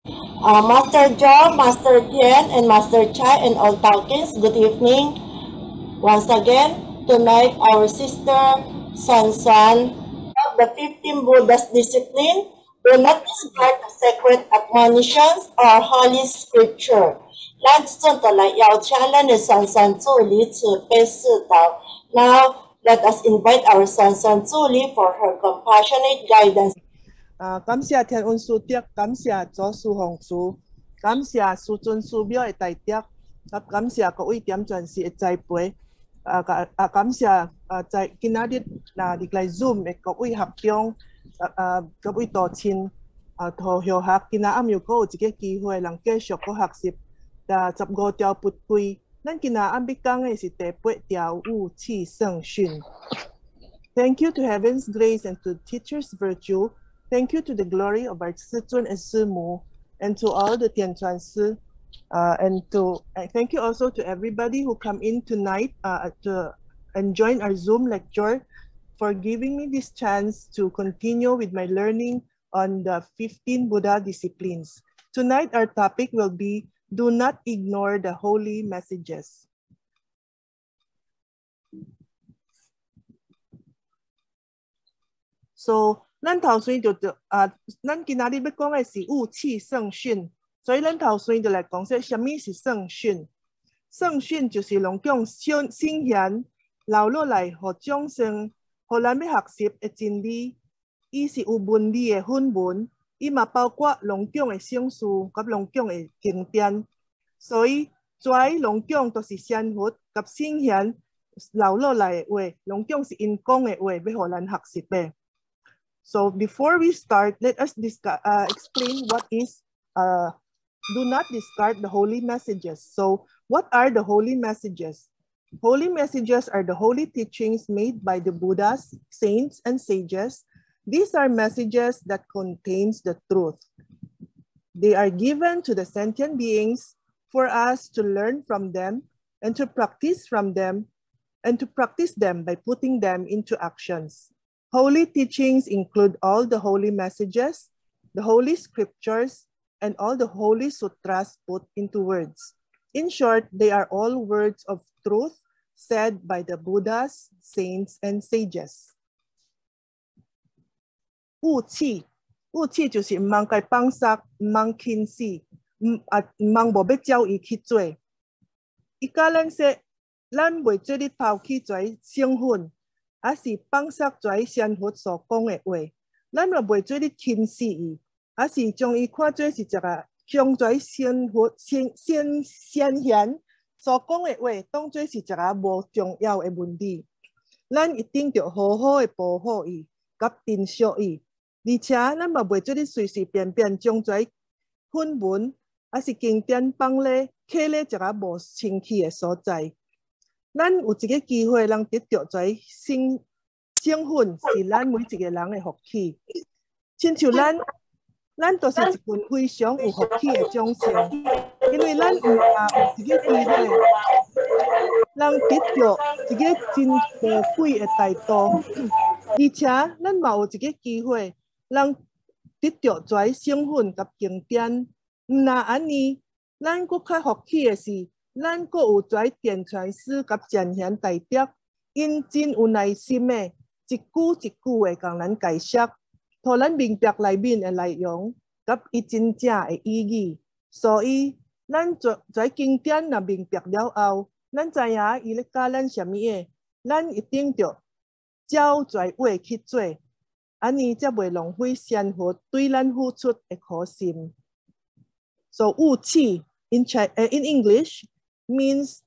Master Joe, Master Tien, and Master Chai, and all Talkins, good evening. Once again, tonight our sister San San of the 15 Buddha's discipline will not discard the sacred admonitions or holy scripture. 咱尊的来邀请咱的珊珊助理慈悲示导. Now, let us invite our San San 助理 for her compassionate guidance. 感謝天恩師德，感謝左師紅師，感謝師尊師廟的大德，感謝各位點傳師的栽培，感謝在今仔日入來 Zoom 的各位學長，各位道親，同學學今仔暗又有一個機會，能繼續個學習15條不歸。咱今仔暗要講的是第8條武器聖訓。Thank you to Heaven's grace and to teacher's virtue. Thank you to the glory of our Sichuan and Simu, and to all the Tianchuan Si, and thank you also to everybody who come in tonight and join our Zoom lecture, for giving me this chance to continue with my learning on the 15 Buddha disciplines. Tonight our topic will be, do not ignore the holy messages. So, 咱頭先就咱今仔日要講嘅是武器聖訓，所以咱頭先就來講說什麼是聖訓。聖訓就是兩種聖賢留落來，互眾生，互咱要學習嘅真理。伊是有文理嘅訓文，伊嘛包括兩種嘅聖書及兩種嘅經典。所以，在兩種都是仙佛及聖賢留落來嘅話，兩種是因講嘅話，要互咱學習嘅。So before we start, let us explain what is do not discard the holy messages. So what are the holy messages? Holy messages are the holy teachings made by the Buddhas, saints, and sages. These are messages that contains the truth. They are given to the sentient beings for us to learn from them and to practice from them and to practice them by putting them into actions. Holy teachings include all the holy messages, the holy scriptures, and all the holy sutras put into words. In short, they are all words of truth said by the Buddhas, saints, and sages. 武器就是唔通佢放殺，唔通輕視，唔通無要照伊去做。伊甲咱說，咱袂做你拋棄跩聖訓。還是放殺跩仙佛所講嘅話，咱就袂做你輕視伊，還是將伊看做是一個將跩仙佛先賢所講嘅話，當做是一個無重要嘅問題。咱一定要好好嘅保護伊，甲珍惜伊，而且咱嘛袂做你隨隨便便將跩訓文，還是經典放咧，刻咧一個無清氣嘅所在。咱有一個機會，能得到跩聖訓，是咱每一個人嘅福氣。親像咱都是一群非常有福氣嘅眾生，因為咱有一個機會，能得到一個真寶貴嘅大道，而且咱嘛有一個機會，能得到跩聖訓及經典。唔那安尼，咱佫較福氣嘅是。咱閣有跩電傳師及真賢大德，因真有耐心的，一句一句的共咱解釋，互咱明白內面的內容，及伊真正的意義。所以，咱跩經典若明白了後，咱知影伊咧教咱什麼嘢，咱一定要照跩話去做，安尼才袂浪費仙佛對咱付出的苦心。So 武器 in English means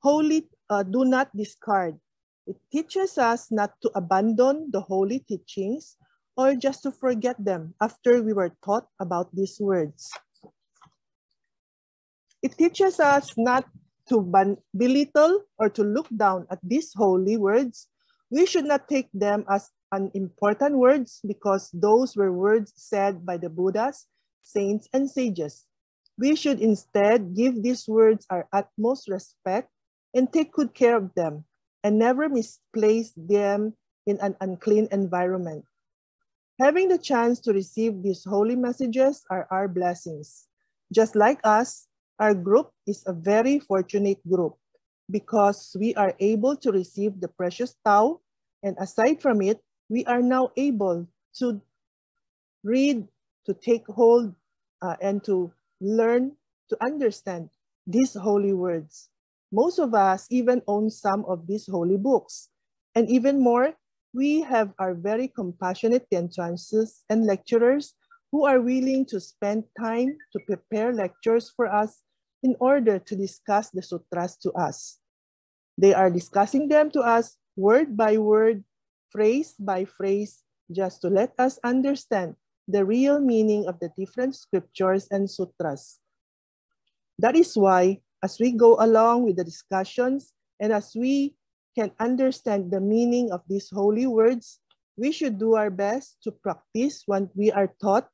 holy, do not discard. It teaches us not to abandon the holy teachings or just to forget them after we were taught about these words. It teaches us not to belittle or to look down at these holy words. We should not take them as unimportant words because those were words said by the Buddhas, saints, and sages. We should instead give these words our utmost respect and take good care of them and never misplace them in an unclean environment. Having the chance to receive these holy messages are our blessings. Just like us, our group is a very fortunate group because we are able to receive the precious Tao, and aside from it, we are now able to read, to take hold, and to learn, to understand these holy words. Most of us even own some of these holy books. And even more, we have our very compassionate Tianchuansis and lecturers who are willing to spend time to prepare lectures for us in order to discuss the sutras to us. They are discussing them to us word by word, phrase by phrase, just to let us understand the real meaning of the different scriptures and sutras. That is why, as we go along with the discussions and as we can understand the meaning of these holy words, we should do our best to practice what we are taught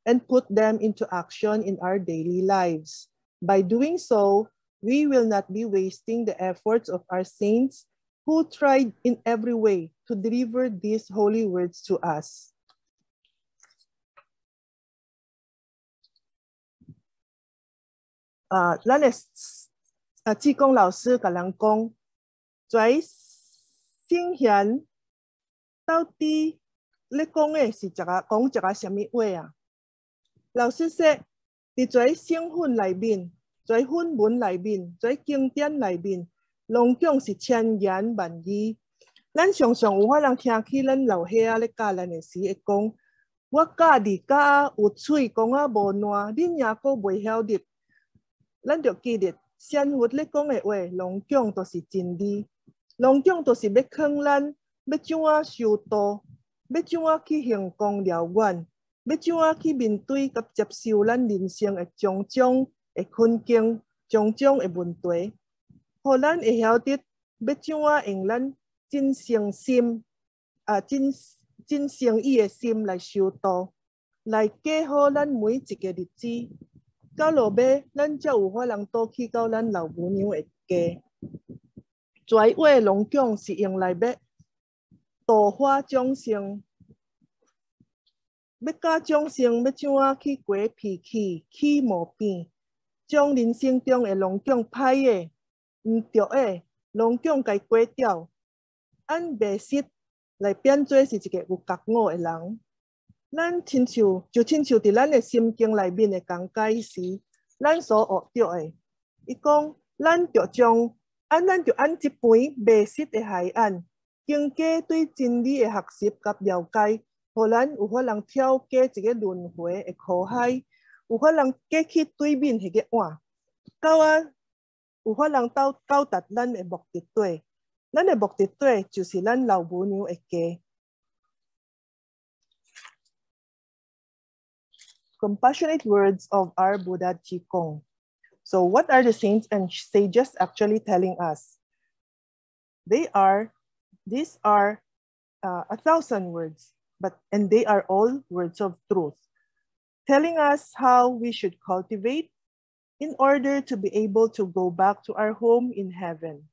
and put them into action in our daily lives. By doing so, we will not be wasting the efforts of our saints who tried in every way to deliver these holy words to us.咱的志工老师甲人讲，在圣贤到底咧讲的是讲一个什么话啊？老师说，伫在圣训内面，在训文内面，在经典内面，拢讲是千言万语。咱常常有法人听起咱老岁仔咧教咱的时会讲，我教你教有嘴讲啊无烂，恁也阁袂晓得。咱就记得，仙佛咧讲的话，拢讲都是真理，拢讲都是要劝咱要怎啊修道，要怎啊去行功疗愿，要怎啊去面对甲接受咱人生的种种的困境、种种的问题，互咱会晓得要怎啊用咱真诚心真诚意的心来修道，来过好咱每一个日子。到落尾，咱才有法人倒去到咱老母娘的家。跩话拢讲是用来要度化众生，要教众生要怎啊去过脾气、起毛病，将人生中的拢讲歹的、唔对的，拢讲该过掉，按白识来变做是一个有觉悟的人。咱亲像伫咱的心经内面的讲解时，咱所学到的，伊讲咱就按一杯未识的海岸，经过对真理的学习甲了解，互咱有法人跳过一个轮回的苦海，有法人过去对面迄个碗，到有法人到达咱的目的地。咱的目的地就是咱老母娘的家。Compassionate words of our Buddha Qigong. So what are the saints and sages actually telling us? These are 1,000 words, and they are all words of truth, telling us how we should cultivate in order to be able to go back to our home in heaven.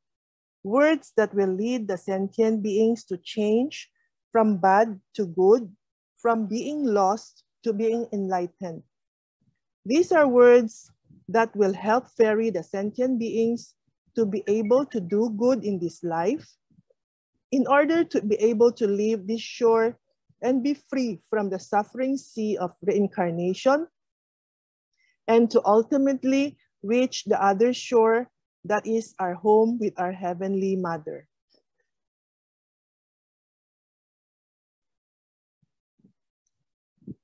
Words that will lead the sentient beings to change from bad to good, from being lost to being enlightened. These are words that will help ferry the sentient beings to be able to do good in this life in order to be able to leave this shore and be free from the suffering sea of reincarnation and to ultimately reach the other shore that is our home with our Heavenly Mother.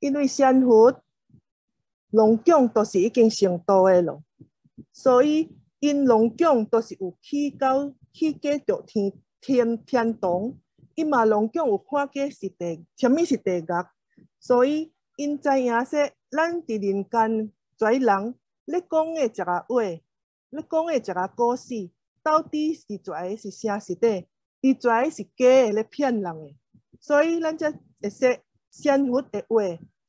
In 为仙佛拢讲都是已经成道的咯，所以因拢讲都是有去过着天堂，伊嘛拢讲有看过什么是地狱，所以因知影说咱伫人间跩人咧讲的一个话，咧讲的一个故事，到底是跩是啥是底，伫跩是假的咧骗人的，所以咱才会说仙佛的话。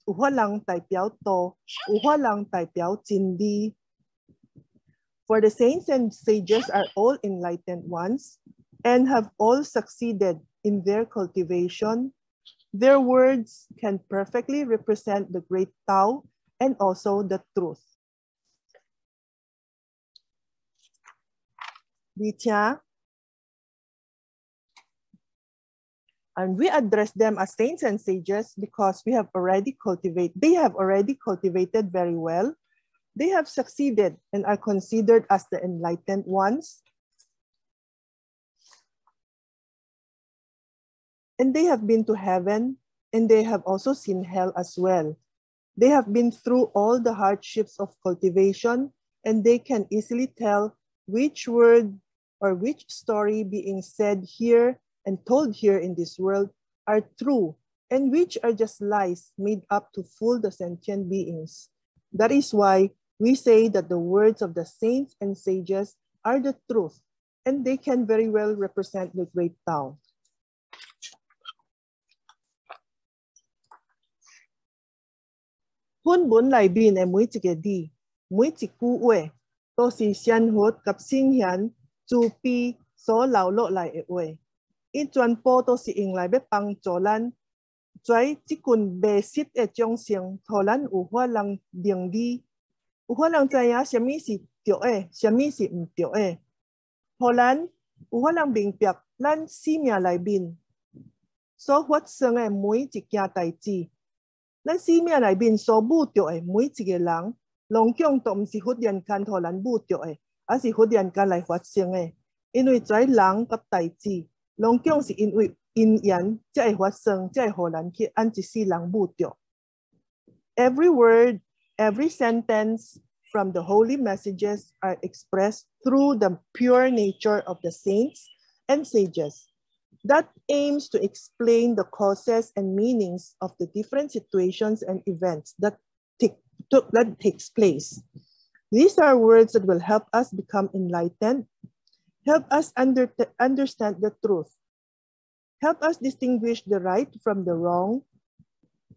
有法人代表道，有法人代表真理。For the saints and sages are all enlightened ones and have all succeeded in their cultivation. Their words can perfectly represent the great Tao and also the truth. And we address them as saints and sages because they have already cultivated very well. They have succeeded and are considered as the enlightened ones. And they have been to heaven, and they have also seen hell as well. They have been through all the hardships of cultivation, and they can easily tell which word or which story being said here and told here in this world are true, and which are just lies made up to fool the sentient beings. That is why we say that the words of the saints and sages are the truth, and they can very well represent the great Tao. Hun bun lai bin e mỗi一个字，每一句话都是善佛及聖賢慈悲所留落來的話。伊全部都是用來要幫助咱，在這群迷失的眾生，讓咱有法能認理，有法能知影什麼是對的，什麼是唔對的，讓咱有法能明白咱生命內面所發生的每一件代志。咱生命內面所遇到的每一個人，攏講都唔是忽然間互咱遇到的，而是忽然間來發生的。因為在人及代志，攏講是因為因緣才會發生，才會互咱去按一世人遇到。Every word, every sentence from the holy messages are expressed through the pure nature of the saints and sages. That aims to explain the causes and meanings of the different situations and events that takes place. These are words that will help us become enlightened, help us understand the truth, help us distinguish the right from the wrong,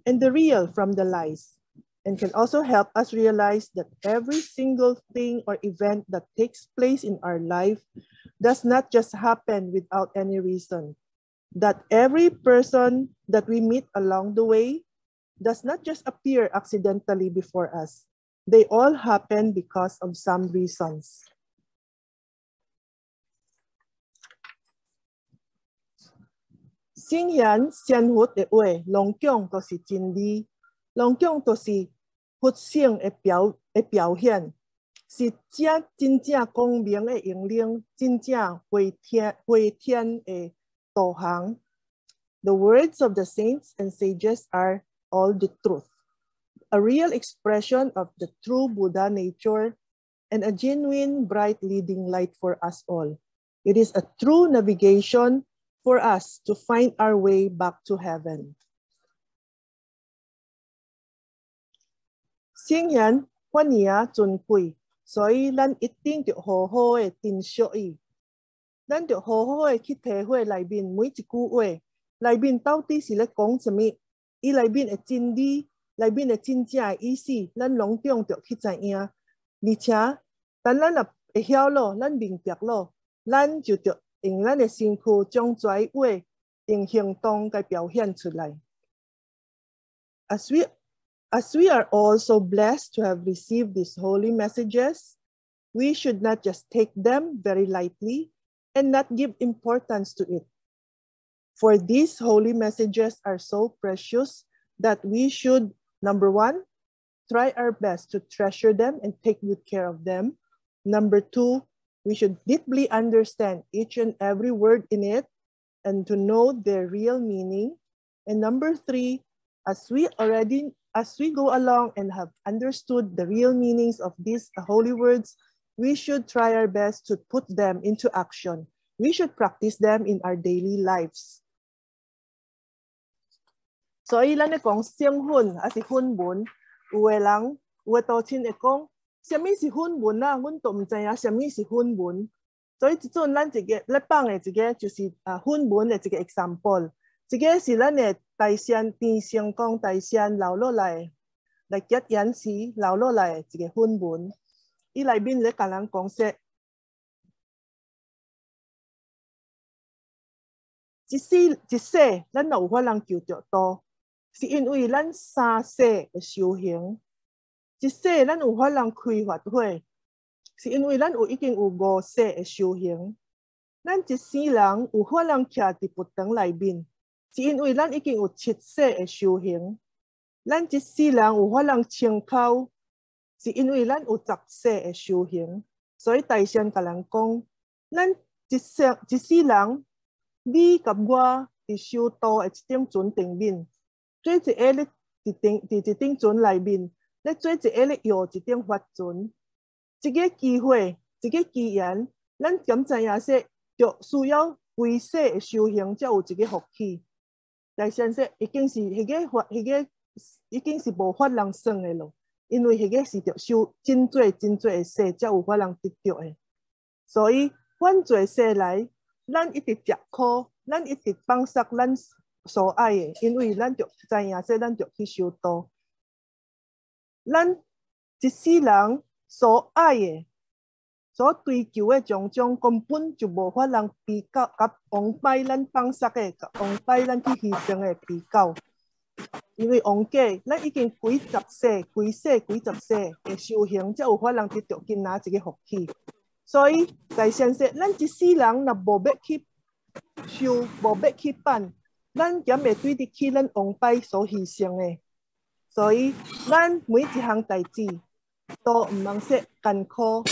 and the real from the lies, and can also help us realize that every single thing or event that takes place in our life does not just happen without any reason. That every person that we meet along the way does not just appear accidentally before us. They all happen because of some reasons. Sinh hiền sian hút de way long kyong to si jin li, long kyong to si hút sinh e biểu hiện, si jia jin jia công明e引領, jin jia hui tian e tổ hang. The words of the saints and sages are all the truth, a real expression of the true Buddha nature and a genuine bright leading light for us all. It is a true navigation for us to find our way back to heaven. Sinh hiền hoan nghênh尊貴，所以咱一定要好好的珍惜伊。咱要好好的去體會內面每一句話，內面到底是咧講什麼？伊內面的真理，內面的真正的意思，咱攏總要去知影。而且，當咱若會曉咯，咱明白咯，咱就要用咱的身軀將這話用行動來表現出來。As we are all so blessed to have received these holy messages, we should not just take them very lightly and not give importance to it. For these holy messages are so precious that we should, number one, try our best to treasure them and take good care of them. Number two, we should deeply understand each and every word in it and to know their real meaning. And number three, as we go along and have understood the real meanings of these holy words, we should try our best to put them into action. We should practice them in our daily lives. 所以咱咧講聖訓還是訓文，有的人有的道親會講，什麼是訓文啊？阮都唔知影什麼是訓文。所以即陣咱一個咧放的一個就是訓文的一個 example， 一個是咱的大仙天聖公大仙留落來結緣時留落來一個訓文，伊內面咧甲人講說。一世咱有法能求着道，是因为咱三世的修行。一世咱有法能开法会，是因为咱已经有5世的修行。咱一世人有法能徛伫佛堂内面，是因为咱已经有7世的修行。咱一世人有法能称口，是因为咱有10世的修行。所以大仙甲人讲，咱一世人，你甲我伫修道的一顶船顶面，做一个咧伫一顶船内面，咧做一个咧摇一顶法船。一个机会，一个机缘，咱敢知影说，就需要规世的修行，才有一个福气。大仙说，已经是已经是无法人算的咯。因为迄个是着修真多真多的世，才有法人得到的。所以换做世来，咱一直吃苦，咱一直放下咱所爱的，因为咱着知影说，咱着去修道。咱一世人所爱的、所追求的种种，根本就无法人比较，甲王拜咱放下的，甲王拜咱去牺牲的比较。因为王家，咱已经几十世的修行，才有法能得到今仔一个福气。所以大仙说，咱一世人若无要去修，无要去办，咱敢会对得起咱王拜所牺牲的。所以咱每一项代志，都唔通说艰苦，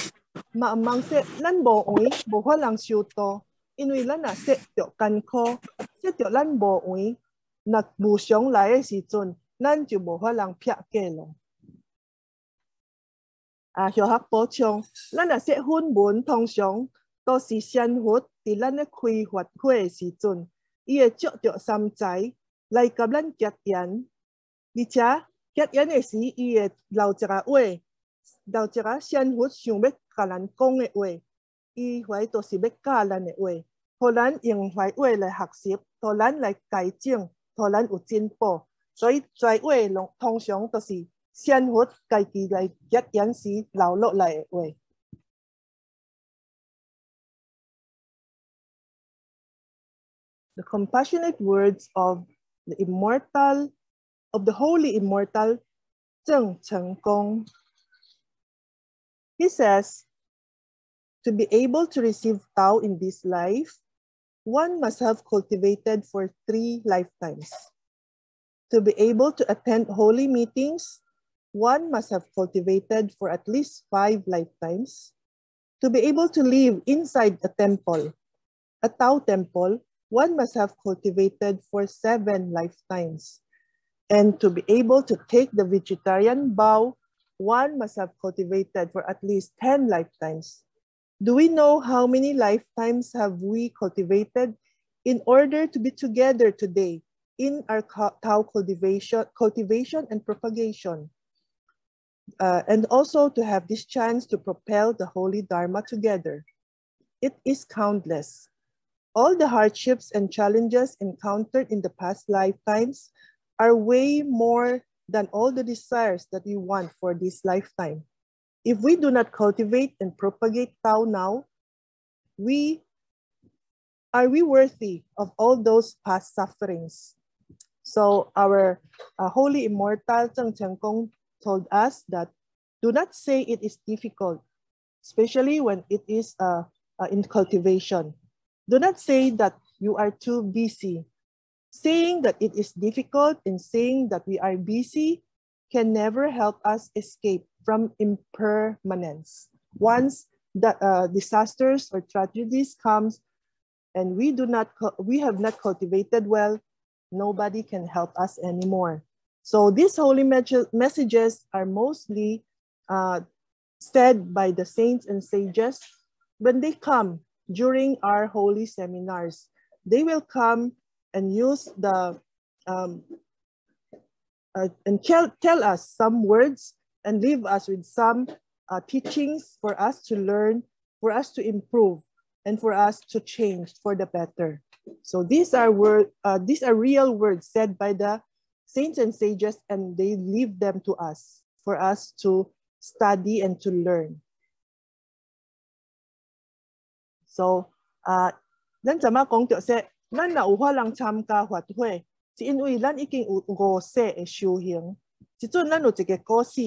嘛唔通说咱无缘，无法能修道。因为咱若说着艰苦，说着咱无缘。若无常来的时阵，咱就无法人撇过咯。小学补充，咱若说粉文，通常都是仙佛伫咱咧开法会的时阵，伊会捉着三才来甲咱结缘，而且结缘的时，伊会留一个话，留一个仙佛想要甲咱讲的话，伊怀都是要教咱的话，互咱用怀话来学习，互咱来改正。互咱有进步，所以在话通常都是仙佛家己来结缘时留落来的话。The compassionate words of the holy immortal Zheng Chenggong. He says, to be able to receive Tao in this life, one must have cultivated for 3 lifetimes. To be able to attend holy meetings, one must have cultivated for at least 5 lifetimes. To be able to live inside a temple, a Tao temple, one must have cultivated for 7 lifetimes. And to be able to take the vegetarian vow, one must have cultivated for at least 10 lifetimes. Do we know how many lifetimes have we cultivated in order to be together today in our Tao cultivation and propagation? And also to have this chance to propel the Holy Dharma together. It is countless. All the hardships and challenges encountered in the past lifetimes are way more than all the desires that we want for this lifetime. If we do not cultivate and propagate Tao now, are we worthy of all those past sufferings? So our holy immortal Zheng Chenggong told us that do not say it is difficult, especially when it is in cultivation. Do not say that you are too busy. Saying that it is difficult and saying that we are busy can never help us escape from impermanence. Once the disasters or tragedies comes and we have not cultivated well, nobody can help us anymore. So these holy messages are mostly said by the saints and sages when they come during our holy seminars. They will come and use the and tell us some words and leave us with some teachings for us to learn, for us to improve, and for us to change for the better. So these are real words said by the saints and sages, and they leave them to us for us to study and to learn. So, 咱怎麼講就說咱若有法通参加法会，是因为咱已经有5世的修行。即阵咱有一个故事，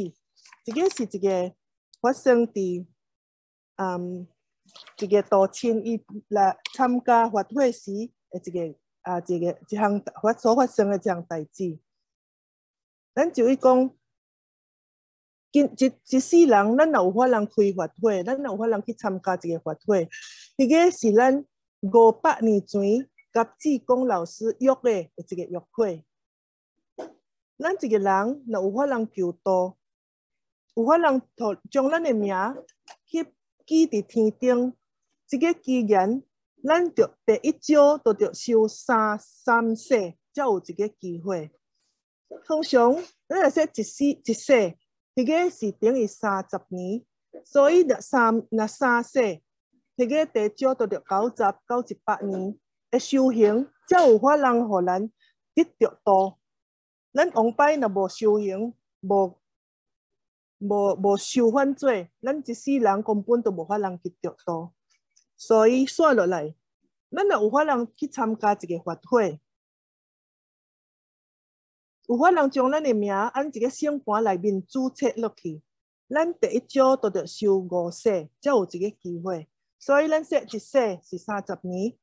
这个是一个发生伫一个道亲伊来参加法会时的一项所发生的一项代志。咱就伊讲，一世人，咱若有法通开法会，咱若有法通去参加一个法会，迄个是咱500年前甲志公老师约的一个约会。咱一个人若有法通求道，有法通将咱的名去记伫天顶，这个机缘，咱就第一招都要修三世，才有这个机会。通常咱若说一世，迄个是等于30年，所以若三世，迄个第少都要90到100年的修行，才有法通互咱得着道。咱往摆若无修行，无受犯罪，咱一世人根本都无法通去得道。所以说落来，咱若有法通去参加一个法会，有法通将咱的名按一个圣盘内面注册落去，咱第一招都要修5世，才有这个机会。所以咱说一世是30年，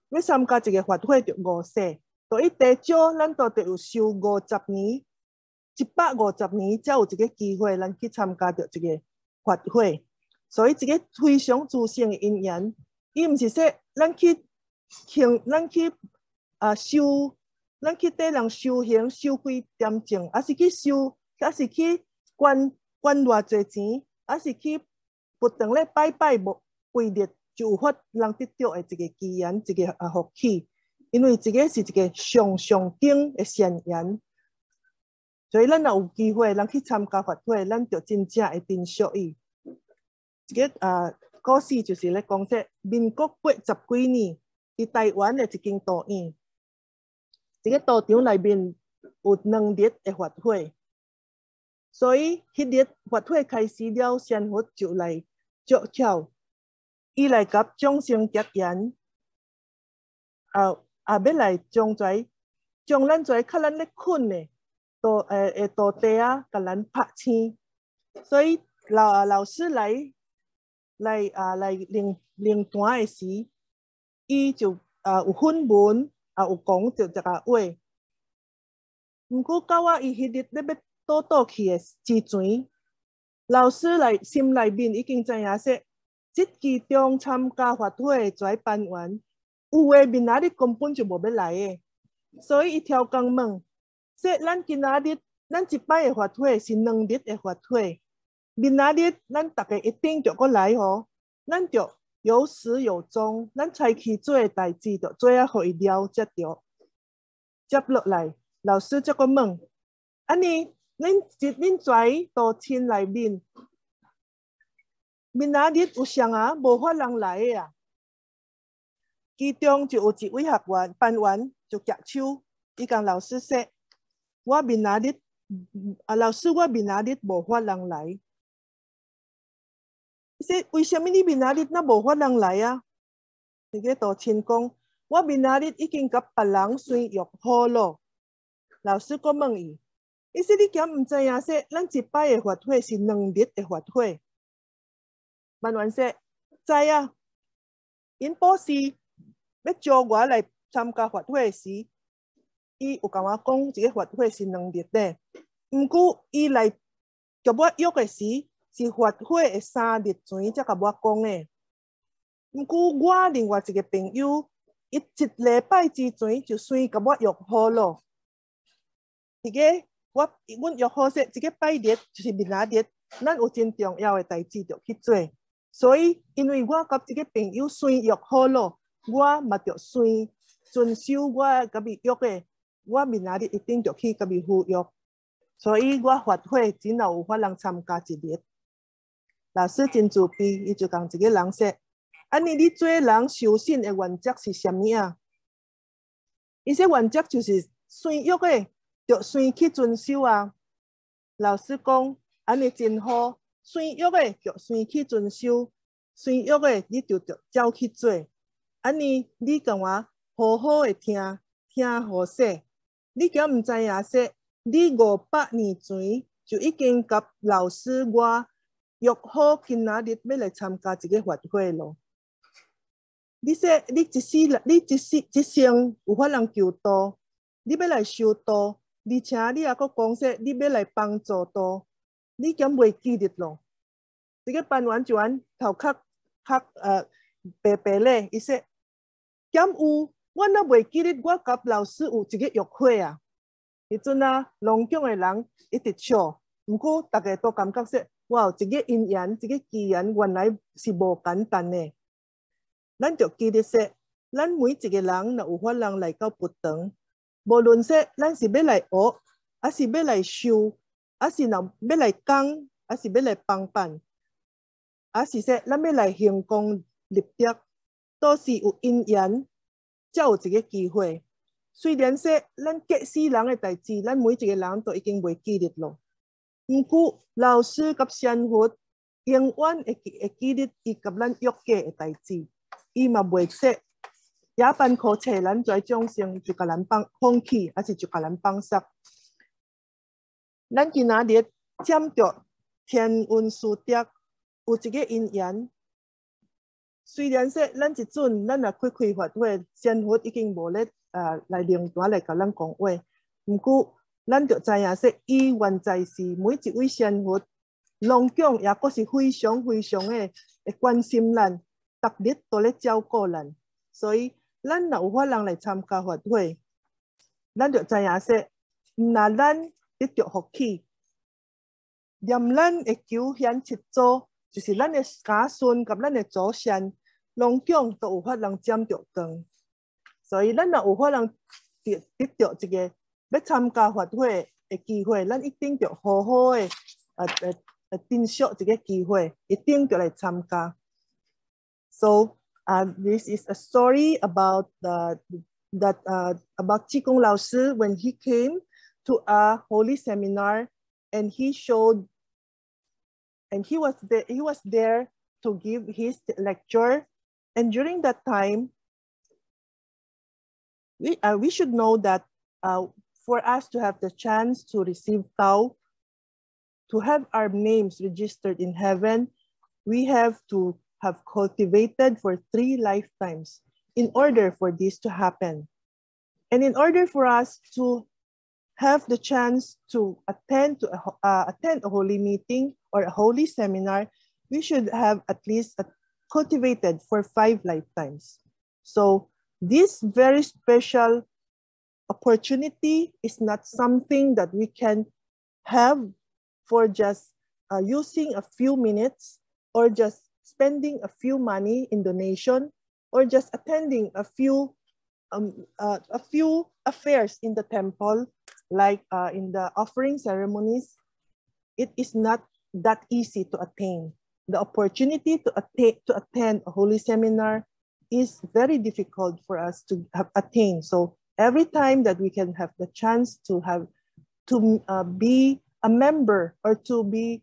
要参加一个法会就5世。所以第少，咱都得有修50年，150年才有一个机会，咱去参加到这个法会。所以这个非常殊胜的因缘，伊唔是说咱去缀人修行修几点钟，还是去修，还是去捐偌济钱，还是去不断咧拜规律，就有法人得到的一个机缘，一个福气。因为这个是一个上顶的善缘，所以咱若有机会，咱去参加法会，咱就真正会珍惜伊。这个故事就是咧讲说，民国80几年，伫台湾的一间道院，这个道场内面有2日的法会，所以迄日法会开始了，仙佛就来祝巧，伊来甲众生结缘。要来将咱遮较咱咧困的道地啊，甲咱拍醒。所以老师来领团的时，伊就有分文，有讲着一个话。毋过到伊迄日咧要倒去的之前，老师心内面已经知影说，即期中参加法会的班员。有诶，明仔日根本就无要来诶，所以伊超工问，说咱今仔日咱一摆诶法会是2日诶法会，明仔日咱大家一定就过来吼，咱就有始有终，咱采去做诶代志，就做啊，互伊了解着。接落来，老师则个问，安尼恁跩道亲内面，明仔日有谁啊无法人来诶啊？其中就有一位班员就举手，伊甲老师说：“我明仔日，老师我明仔日无法人来。”伊说：“为什么你明仔日那无法人来啊？”那个道亲讲：“我明仔日已经甲别人算约好了。”老师阁问伊：“伊说你敢毋知影说，咱一摆的法会是2日的法会？”班员说：“知啊，因保是。”要招我来参加法会时，伊有甲我讲，这个法会是2日的。毋过伊来甲我约的时，是法会的3日前才甲我讲的。毋过我另外一个朋友，伊1礼拜之前就先甲我约好了。阮约好说，这个拜日就是明仔日，咱有真重要的代志就去做。所以因为我甲这个朋友先约好了。我嘛着先遵守我甲伊约的，我明仔日一定着去甲伊赴约，所以我法会真有法通参加1日。老师真自卑，伊就讲一个人说：“安尼你做人修信的原则是啥物啊？”伊说原则就是先约的，着先去遵守啊。老师讲安尼真好，先约的着先去遵守，先约的你就着照去做。安尼，你甲我，好好的听，听好说。你敢唔知影说，你500年前就已經甲老師我約好今仔日要來參加一個法會咯。你說你一生有法人求道，你要來修道，而且你也閣講說你要來幫助道，你敢袂記得咯？這個辦完就完頭殼白白咧，伊說敢有，我若袂記得我甲老師有一個約會啊。迄陣啊，龍江的人一直笑，不過大家都感覺說，哇，這個姻緣，這個機緣原來是無簡單的。咱就記得說，咱每一個人若有法人來到佛堂，無論說咱是要來學，還是要來修，還是若要來講，還是要來幫辦，還是說咱要來行功立德，都是有因緣，才有這個機會。雖然說咱結世人的代志，咱每一個人都已經袂記得咯。不過老師甲仙佛永遠會記得伊甲咱約過的代志，伊嘛袂說也辦可找咱在眾生就甲咱放棄，還是就甲咱放殺。咱今仔日佔着天運殊德，有一個因緣。雖然說咱一陣咱若開法會，仙佛已經無咧。來領導來甲咱講話，不過咱就知影說，伊原在是每一位仙佛，龍江也閣是非常非常的關心咱，逐日都咧照顧咱，所以咱若有法人來參加法會，咱就知影說，毋那咱得着福氣，念咱的求賢七祖，就是咱的家孫甲咱的祖先，龍江都有法人佔着光。所以，咱若有法人得到這個要參加法會的機會，咱一定要好好的珍惜這個機會，一定要來參加。So, this is a story about about Qigong Lao Sư when he came to a holy seminar, and he showed, and he was there to give his lecture, and during that time. We should know that for us to have the chance to receive Tao, to have our names registered in heaven, we have to have cultivated for 3 lifetimes in order for this to happen. And in order for us to have the chance to attend a holy meeting or a holy seminar, we should have at least cultivated for 5 lifetimes. So this very special opportunity is not something that we can have for just using a few minutes or just spending a few money in donation or just attending a few affairs in the temple, like in the offering ceremonies. It is not that easy to attain. The opportunity to attend a holy seminar is very difficult for us to have attained. So every time that we can have the chance to be a member or to be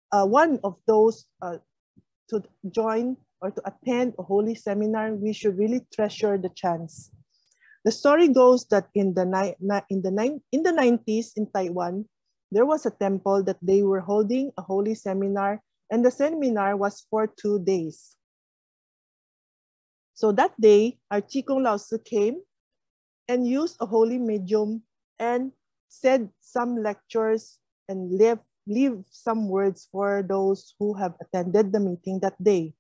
one of those to join or to attend a holy seminar, we should really treasure the chance. The story goes that in the 90s in Taiwan, there was a temple that they were holding a holy seminar, and the seminar was for 2 days. So that day, our Qigong Lao Sư came and used a holy medium and said some lectures and leave some words for those who have attended the meeting that day.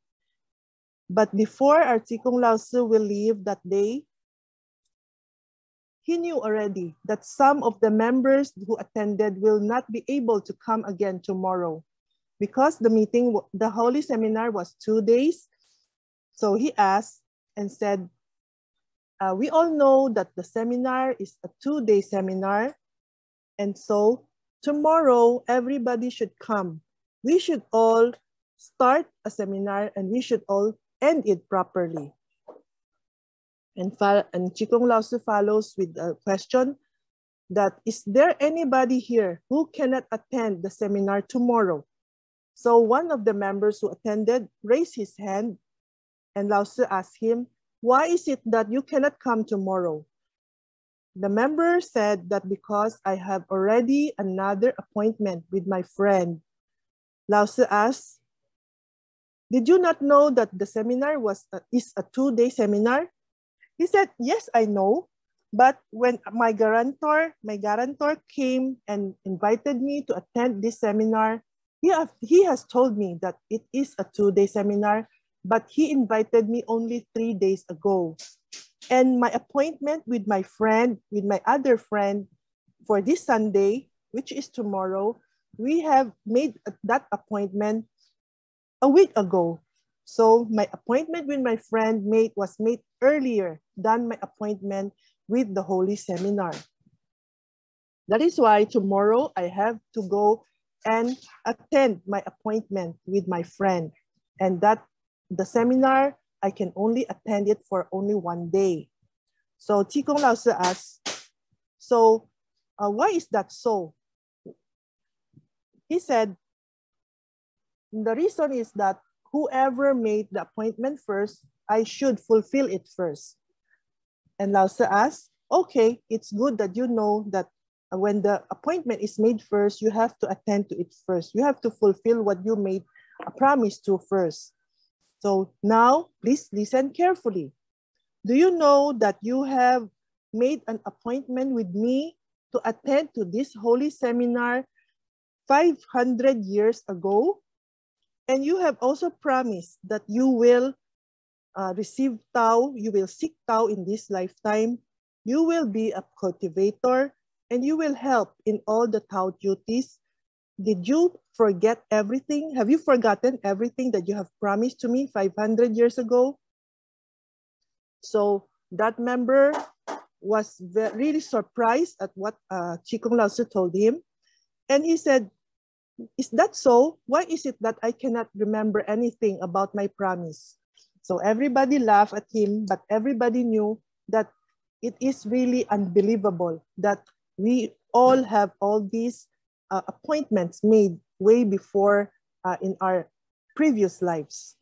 But before our Qigong Lao Sư will leave that day, he knew already that some of the members who attended will not be able to come again tomorrow because the holy seminar was 2 days. So he asked and said, we all know that the seminar is a 2-day seminar. And so tomorrow, everybody should come. We should all start a seminar and we should all end it properly. And Qigong Lao Sư follows with a question that, is there anybody here who cannot attend the seminar tomorrow? So one of the members who attended raised his hand, and Lao Sư asked him, why is it that you cannot come tomorrow? The member said that because I have already another appointment with my friend. Lao Tzu asked, did you not know that the seminar is a 2-day seminar? He said, yes, I know. But when my guarantor came and invited me to attend this seminar, he has told me that it is a 2-day seminar, but he invited me only 3 days ago. And my appointment with my other friend for this Sunday, which is tomorrow, we have made that appointment a week ago. So my appointment with my friend was made earlier than my appointment with the Holy Seminar. That is why tomorrow I have to go and attend my appointment with my friend. And that the seminar, I can only attend it for only 1 day. So Qigong Lao Tzu asked, so why is that so? He said, the reason is that whoever made the appointment first, I should fulfill it first. And Lao Tzu asked, okay, it's good that you know that when the appointment is made first, you have to attend to it first. You have to fulfill what you made a promise to first. So now, please listen carefully. Do you know that you have made an appointment with me to attend to this holy seminar 500 years ago? And you have also promised that you will receive Tao, you will seek Tao in this lifetime, you will be a cultivator, and you will help in all the Tao duties. Did you forget everything? Have you forgotten everything that you have promised to me 500 years ago? So that member was really surprised at what Qigong Lao Tzu told him. And he said, is that so? Why is it that I cannot remember anything about my promise? So everybody laughed at him, but everybody knew that it is really unbelievable that we all have all these appointments made way before in our previous lives.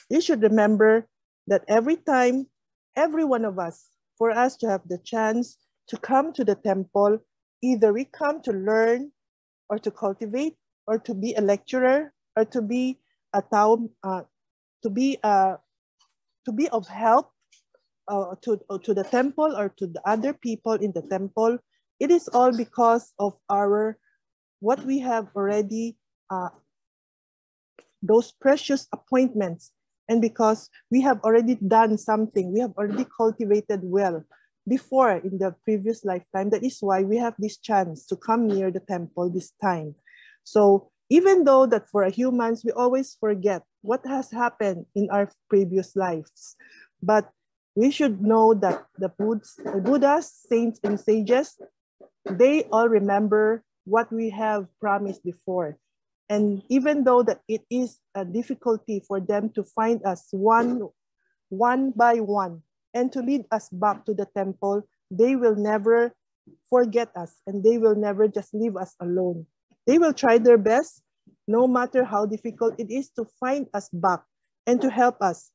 You should remember that every time, every one of us, for us to have the chance to come to the temple, either we come to learn or to cultivate or to be a lecturer or to be a Tao, to be of help to the temple or to the other people in the temple. It is all because of what we have already, those precious appointments, and because we have already done something, we have already cultivated well before in the previous lifetime. That is why we have this chance to come near the temple this time. So even though that for humans, we always forget what has happened in our previous lives, but we should know that the Buddhas, saints, and sages, they all remember what we have promised before. And even though that it is a difficulty for them to find us one by one and to lead us back to the temple, they will never forget us and they will never just leave us alone. They will try their best, no matter how difficult it is, to find us back and to help us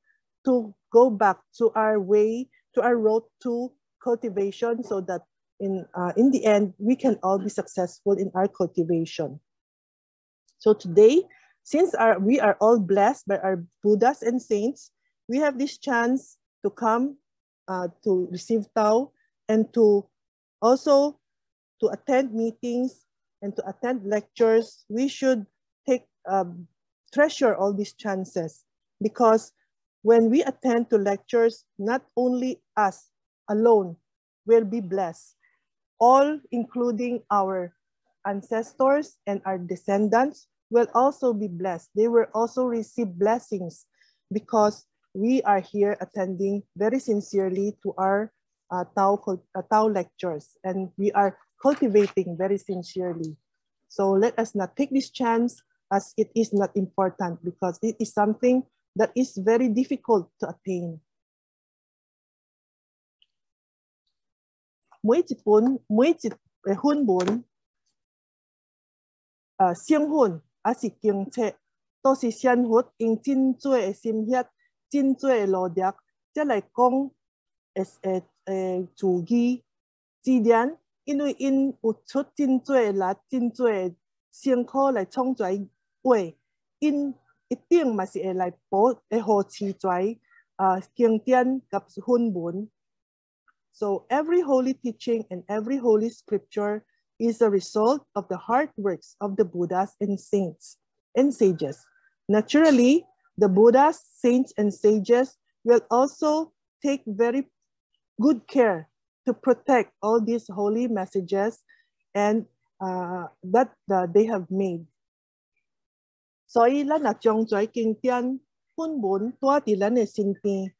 to go back to our way, to our road to cultivation, so that in the end, we can all be successful in our cultivation. So today, since we are all blessed by our Buddhas and saints, we have this chance to come to receive Tao and to also to attend meetings and to attend lectures. We should treasure all these chances, because when we attend to lectures, not only us alone will be blessed, all including our ancestors and our descendants will also be blessed. They will also receive blessings because we are here attending very sincerely to our Tao lectures, and we are cultivating very sincerely. So let us not take this chance as it is not important, because it is something that is very difficult to attain. 每一分文成分还是经册，都是仙佛用真多的心血、真多的努力，才来讲字义字典，因为因有出真多力、真多辛苦来创出来话，因一定嘛是会来会好持出经典甲训文。So every holy teaching and every holy scripture is a result of the hard works of the Buddhas and saints and sages. Naturally, the Buddhas, saints, and sages will also take very good care to protect all these holy messages and that they have made. 所以，咱若將這經典本文帶佇咱的身邊，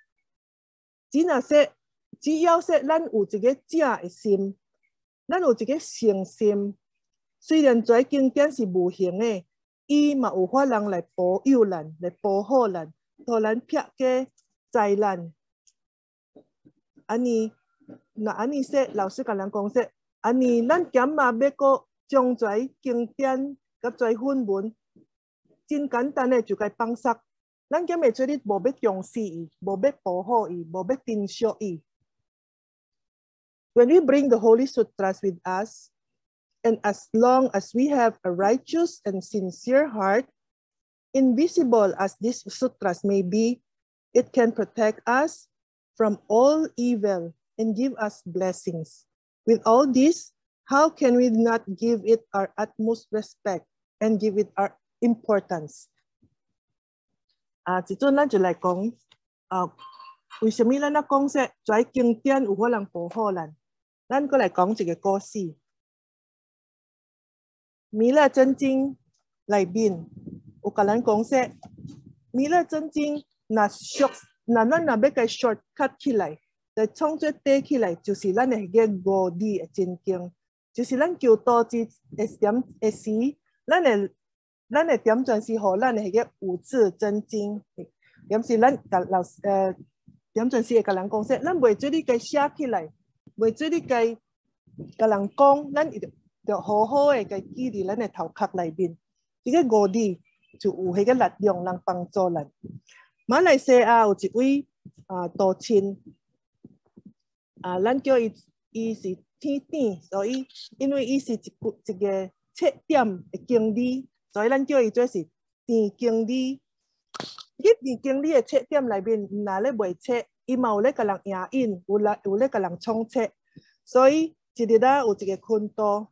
只要說咱有一個正的心，咱有一個誠心，雖然這經典是無形的，伊嘛有法人來保佑咱，來保護咱，互咱避過災難。安尼，那安尼說，老師甲咱講說，安尼咱減嘛要個將這經典甲這訓文，真簡單的就該放鬆。咱減會做啲無要重視伊，無要保護伊，無要珍惜伊。When we bring the Holy Sutras with us, and as long as we have a righteous and sincere heart, invisible as these sutras may be, it can protect us from all evil and give us blessings. With all this, how can we not give it our utmost respect and give it our importance? 即陣咱就來講，為什麼咱要講說這經典有法人保護咱？咱過來講一個故事。彌勒真經內面有甲咱講說，彌勒真經那咱若要甲 shortcut 起來，就創作短起來，就是咱的迄個5字的真經，就是咱求道之的時，咱的點轉是互咱的迄個5字真經，點是咱甲老師點轉是會甲人講說，咱袂做你家寫起來。為做你家甲人講，咱就好好嘅家記伫咱嘅頭殼內面。呢個5字就有迄個力量，能幫助咱。馬來西亞有一位道親，咱叫伊是天頂，所以因為伊是一個冊點嘅經理，所以咱叫伊做是店經理。呢店經理嘅冊點內面，唔係咧賣冊。伊嘛有咧甲人影印，有咧甲人創冊，所以一日有一個坤道，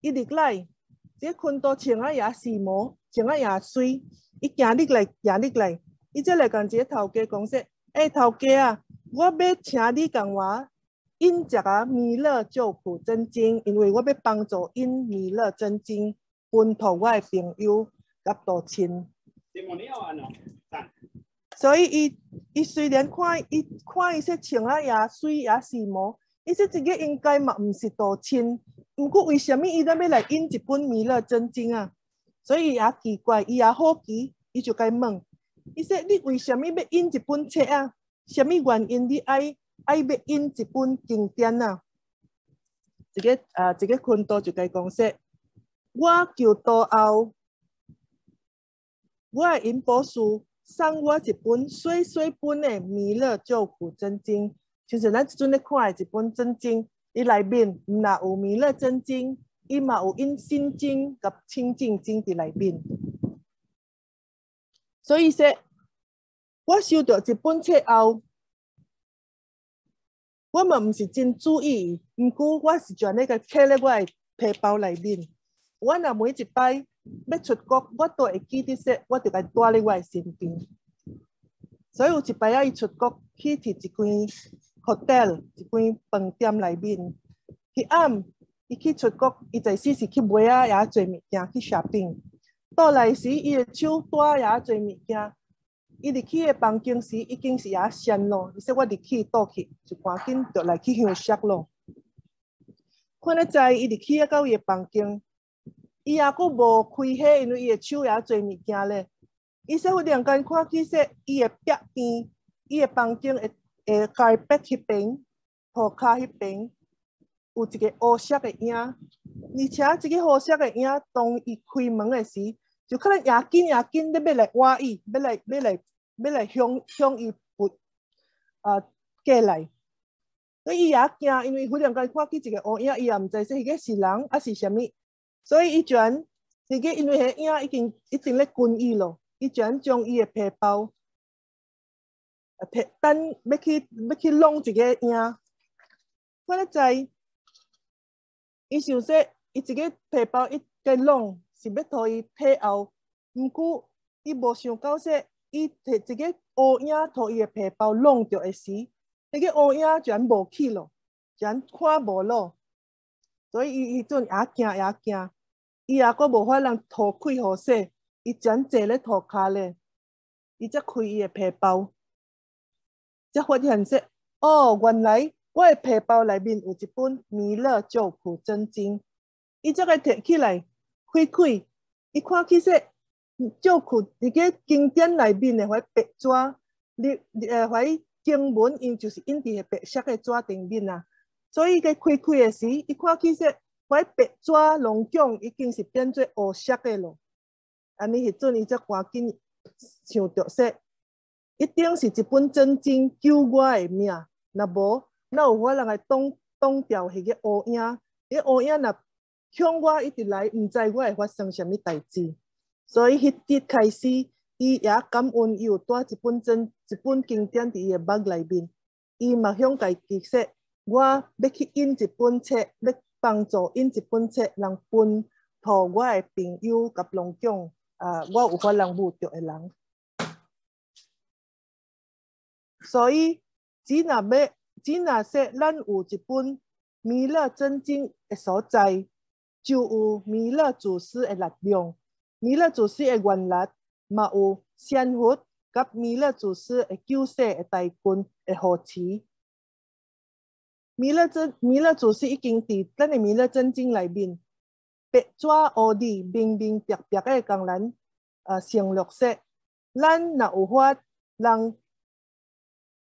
伊入來，這個坤道穿啊也時髦，穿啊也水，伊行入來，伊則來甲這個頭家講說：頭家啊，我要請你共我印這個彌勒救苦真經，因為我要幫助印彌勒真經，分託我的朋友甲道親。所以伊雖然看伊說穿啊也水也時髦，伊說這個應該嘛唔是道親，不過為什麼伊要來印一本彌勒真經啊？所以也奇怪，伊也好奇，伊就該問，伊說你為什麼要印一本冊啊？什麼原因你愛要印一本經典啊？這個坤道就該講說，我求道後，我的因寶師送我一本細細本的彌勒救苦真經，就是咱即陣咧看的一本真經，伊內面唔但有彌勒真經，伊嘛有印心經甲清淨經佇內面。所以說，我收到一本冊後，我嘛唔是真注意，不過我是將那個刻咧我的皮包內面。我若每一擺要出國，我都會記得說，我就該帶喺我的身邊。所以有一擺伊出國去佇一間 hotel 一間飯店內面，迄暗伊去出國，伊在時是去買也做物件去 shopping。倒來時，伊的手帶也做物件。伊入去的房間時，已經是也閃咯。伊說我入去倒去，就趕緊就來去休息咯。看得在伊入去到伊的房間，伊也佫無開火，因為伊的手也做物件咧。伊說忽然間看見說，伊的壁邊，伊的房間的carpet 迄邊，塗骹迄邊有一個黑色的影，而且這個黑色的影，當伊開門的時，就可能也緊咧要來挖伊，要來向伊撥過來。所以伊也驚，因為忽然間看見一個烏影，伊也唔知是迄個是人還是什麼，所以伊居然迄個因為迄影已經咧滾伊咯，伊居然將伊嘅皮包等要去弄一個影，我咧知伊想說伊一個皮包一個弄是要互伊皮後，毋過伊無想到說伊摕一個烏影互伊嘅皮包弄着的時。迄個烏影居然無去咯，居然看無咯，所以伊陣也驚，伊也閣無法通塗開互洗，伊真坐咧塗骹咧，伊才開伊個皮包，才發現說，哦，原來我個皮包內面有一本《彌勒救苦真經》，伊才個摕起來開，伊看起說救苦迄個經典內面的迄白紙，迄經文因就是印佇白色嘅紙頂面啊，所以佢開嘅時，伊看起說，迄白紙龍蔣已經是變做烏色嘅咯。安尼迄陣伊才趕緊想着說，一定是一本真經救我嘅命，若無，哪有法通來擋掉迄個烏影？迄烏影若向我一直來，毋知我會發生什麼代志。所以迄日開始。伊也感恩伊有帶一本經典佇伊個目內面，伊嘛向家己說，我要去印一本冊，要幫助印一本冊，人分予我的朋友甲龍蔣，我有法通遇到的人。所以只若說咱有一本彌勒真經的所在，就有彌勒祖師的力量，彌勒祖師的願力。嘛有仙佛甲彌勒祖師嘅救世嘅大軍嘅護持。彌勒祖師已經佇咱嘅彌勒真經內面，白紙黑字明明白白嘅共咱承諾說，咱若有法讓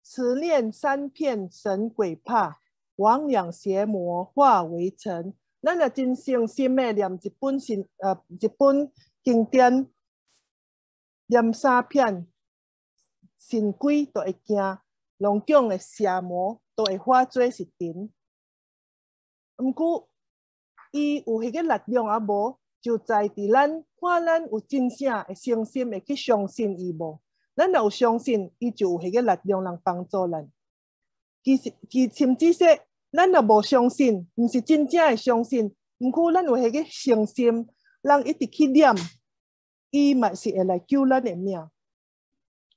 持念三片神鬼怕，魍魎邪魔化為塵。咱若真誠心嘅念一本經典。念三片，神鬼都會驚，龍蔣嘅邪魔都會化做是塵。毋過，伊有迄個力量啊無，就在佇咱看咱有真正嘅誠心會去相信伊無。咱若有相信，伊就有迄個力量能幫助咱。其甚至說，咱若無相信，毋是真正嘅相信，毋過咱有迄個誠心，人一直去念。伊嘛是會來救咱的命，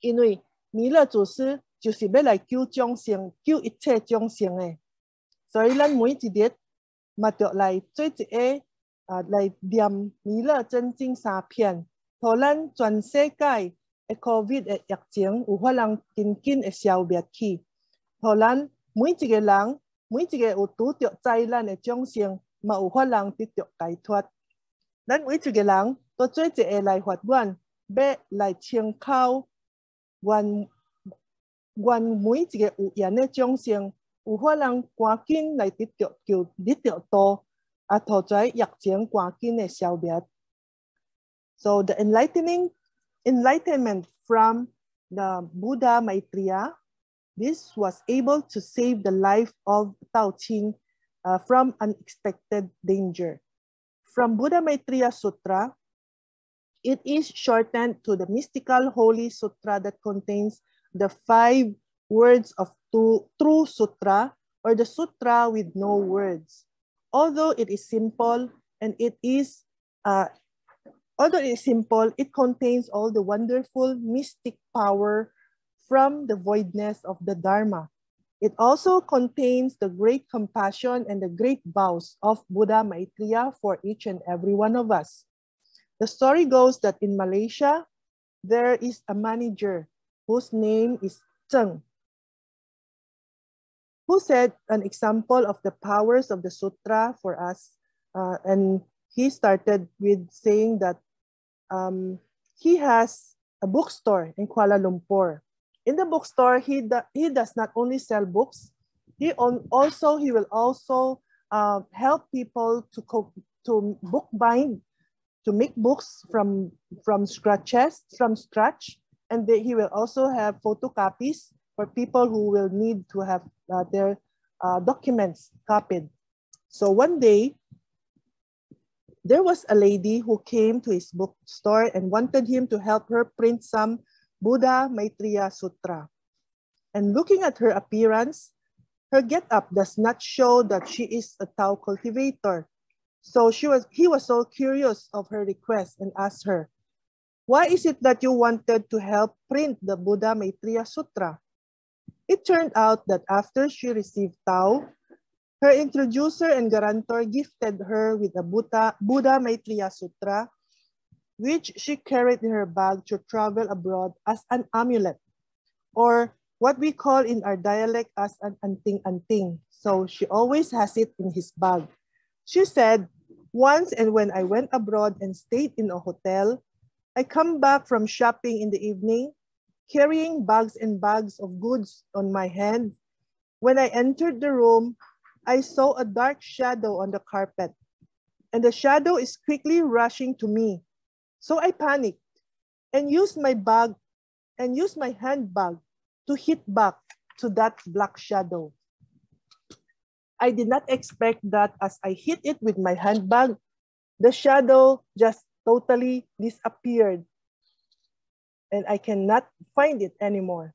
因為彌勒祖師就是要來救眾生，救一切眾生的，所以咱每一日嘛着來做一個來念彌勒真經三片，互咱全世界的 COVID 的疫情有法通緊會消滅去，互咱每一個人，每一個有拄着災難的眾生，嘛有法通得到解脫。咱每一個人都做一個來發願，要來請求願每一個有緣的眾生，有法通趕緊來得到道，圖在疫情趕緊的消滅。So the enlightenment from the Buddha Maitreya, this was able to save the life of Tao Qing from unexpected danger. From Buddha Maitreya Sutra, it is shortened to the mystical Holy Sutra that contains the 5 words of True Sutra, or the Sutra with no words. Although it is simple, it contains all the wonderful mystic power from the voidness of the Dharma. It also contains the great compassion and the great vows of Buddha Maitreya for each and every one of us. The story goes that in Malaysia, there is a manager whose name is Zheng, who said an example of the powers of the sutra for us. And he started with saying that he has a bookstore in Kuala Lumpur. In the bookstore, he does not only sell books, he will also help people to bookbind, to make books from scratch, and he will also have photocopies for people who will need to have their documents copied. So one day, there was a lady who came to his bookstore and wanted him to help her print some Buddha Maitreya Sutra. And looking at her appearance, her get-up does not show that she is a Tao cultivator. So he was so curious of her request and asked her, "Why is it that you wanted to help print the Buddha Maitreya Sutra?" It turned out that after she received Tao, her introducer and guarantor gifted her with a Buddha Maitreya Sutra, which she carried in her bag to travel abroad as an amulet, or what we call in our dialect as an anting-anting. So she always has it in his bag. She said, "Once and when I went abroad and stayed in a hotel, I come back from shopping in the evening, carrying bags and bags of goods on my hand. When I entered the room, I saw a dark shadow on the carpet, and the shadow is quickly rushing to me. So I panicked and used my handbag to hit back to that black shadow. I did not expect that as I hit it with my handbag, the shadow just totally disappeared, and I cannot find it anymore."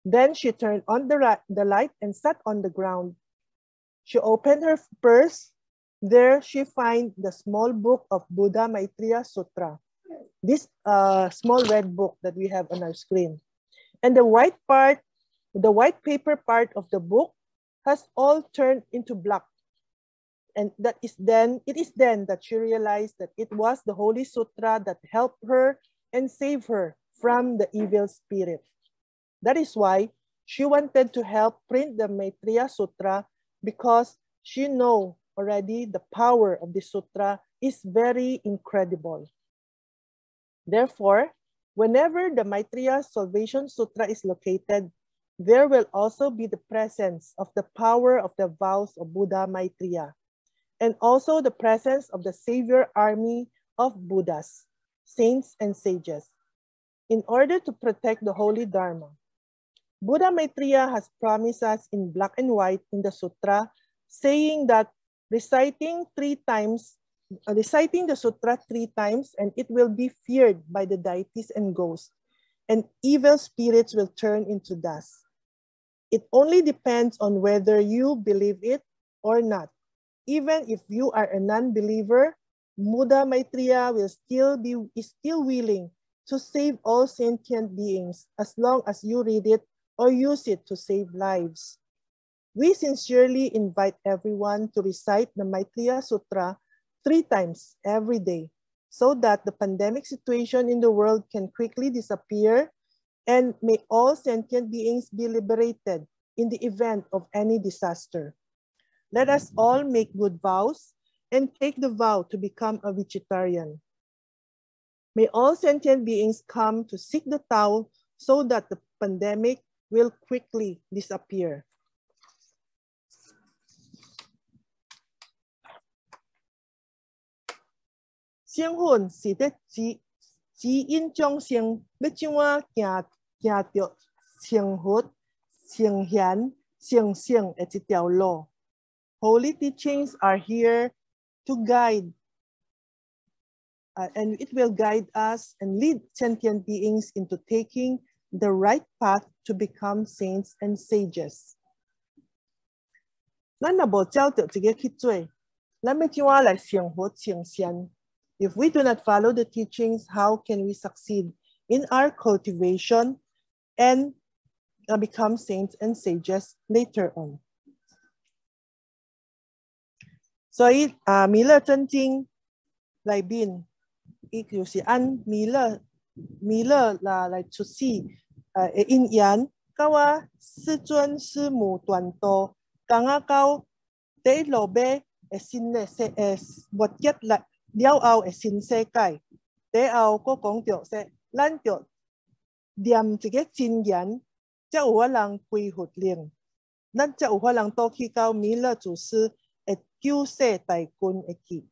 Then she turned on the light and sat on the ground. She opened her purse. There she found the small book of Buddha Maitreya Sutra, this small red book that we have on our screen. And the white paper part of the book has all turned into black. And it is then that she realized that it was the Holy Sutra that helped her and saved her from the evil spirit. That is why she wanted to help print the Maitreya Sutra, because she know already the power of the sutra is very incredible. Therefore, whenever the Maitreya Salvation Sutra is located, there will also be the presence of the power of the vows of Buddha Maitreya, and also the presence of the Savior army of Buddhas, saints, and sages, in order to protect the Holy Dharma. Buddha Maitreya has promised us in black and white in the sutra, saying that reciting the sutra 3 times, and it will be feared by the deities and ghosts, and evil spirits will turn into dust. It only depends on whether you believe it or not. Even if you are a non-believer, Buddha Maitreya is still willing to save all sentient beings as long as you read it or use it to save lives. We sincerely invite everyone to recite the Maitreya Sutra 3 times every day, so that the pandemic situation in the world can quickly disappear, and may all sentient beings be liberated in the event of any disaster. Let us all make good vows and take the vow to become a vegetarian. May all sentient beings come to seek the Tao so that the pandemic will quickly disappear. Sinh魂是得指引众生要怎样行着成佛、成贤、成圣的这条路。Holy teachings are here to guide, and it will guide us and lead sentient beings into taking the right path to become saints and sages. 咱若无照着这个去做，咱要怎样来成佛成仙？ If we do not follow the teachings, how can we succeed in our cultivation and become saints and sages later on? 所以弥勒真经里面，伊就是按弥勒来出世的因缘，到我师尊师母传道，讲到第一路尾的新的末节了后的新世界，第后佫讲到说，咱着念一个真言，才有法人归佛令，咱才有法人倒去到弥勒祖师的救世大军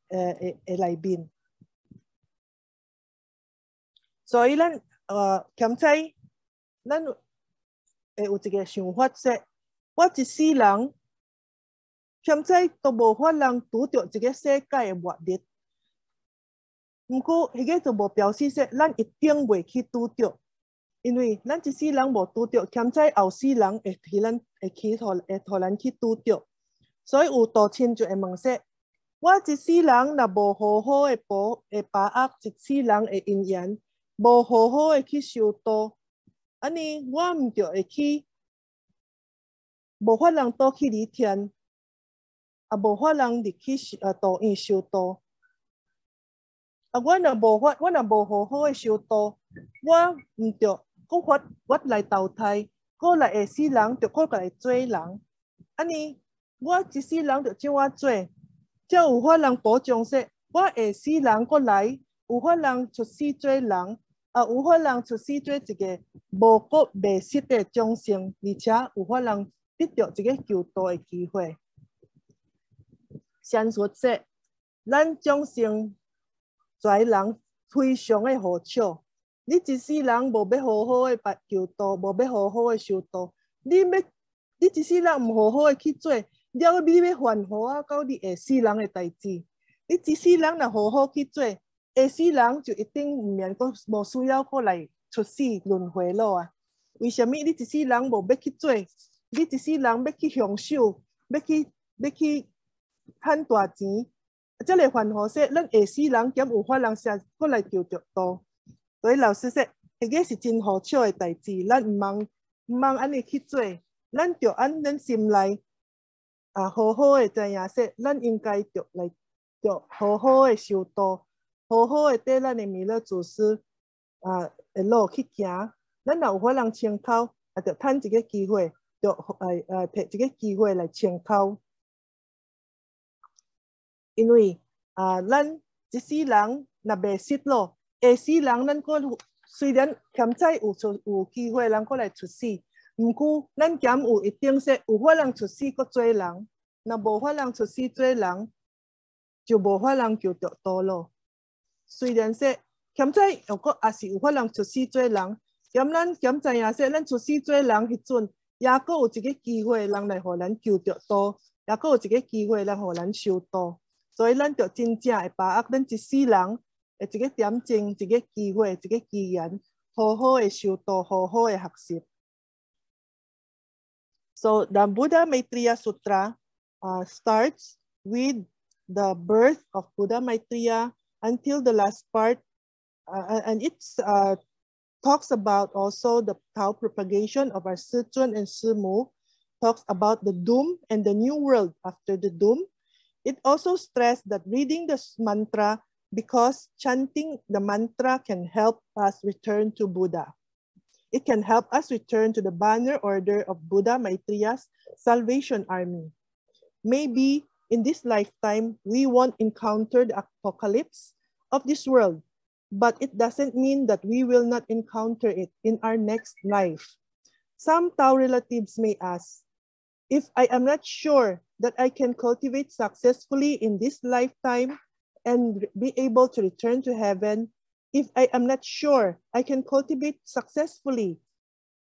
的内面。所以咱现在咱会有一个想法说，我一世人，现在都无法能拄着一个世界的末日。不过，迄个就无表示说咱一定袂去拄着，因为咱一世人无拄着，现在后世人会互咱去拄着。所以有道亲就会问说：我一世人若无好好的把握一世人的因缘，无好好的去修道，安尼我毋就会去，无法能倒去离天，也无法能入去道院修道。我若无好好的修道，我毋着搁发来投胎，搁来下世人着搁来做人。安尼我一世人着怎啊做？才有法人保障说，我下世人搁来，有法人出世做人，有法人出世做一个无国未失的众生，而且有法人得到一个救度的机会。先说说，咱众生跩人非常的好笑。你一世人无要好好的求道，无要好好的修道，你一世人唔好好的去做，你要烦恼啊，到你下世人的代志。你一世人若好好去做，下世人就一定唔免无需要过来出世轮回咯啊。为什么你一世人无要去做？你一世人要去享受，要去赚大钱，这个烦恼说，咱下世人兼有法人下过来求着道。所以老师说，迄个是真好笑的代志，咱唔茫安尼去做，咱就按咱心内好好的知影说，咱应该就好好的修道，好好的跟咱的弥勒祖师的路去行。咱若有法人参考，就趁一个机会，就摕一个机会来参考。因为咱一世人若袂失咯，下世人咱搁虽然现在有机会人搁来出世，毋过咱兼有一定说有法人出世搁做人，若无法人出世做人，就无法人求着道咯。虽然说现在又搁也是有法人出世做人，兼知影说咱出世做人迄阵，也搁有一个机会人来互咱求着道，也搁有一个机会人互咱修道。所以咱就真正会把握咱一世人的一个点睛、一个机会、一个机缘，好好的修道，好好的学习。So the Buddha Maitreya Sutra starts with the birth of Buddha Maitreya until the last part, and it talks about also the Tao propagation of our Sichuan and Simu, talks about the doom and the new world after the doom. It also stressed that reading the mantra because chanting the mantra can help us return to Buddha. It can help us return to the banner order of Buddha Maitreya's Salvation Army. Maybe in this lifetime, we won't encounter the apocalypse of this world, but it doesn't mean that we will not encounter it in our next life. Some Tao relatives may ask, if I am not sure that I can cultivate successfully in this lifetime and be able to return to heaven, if I am not sure I can cultivate successfully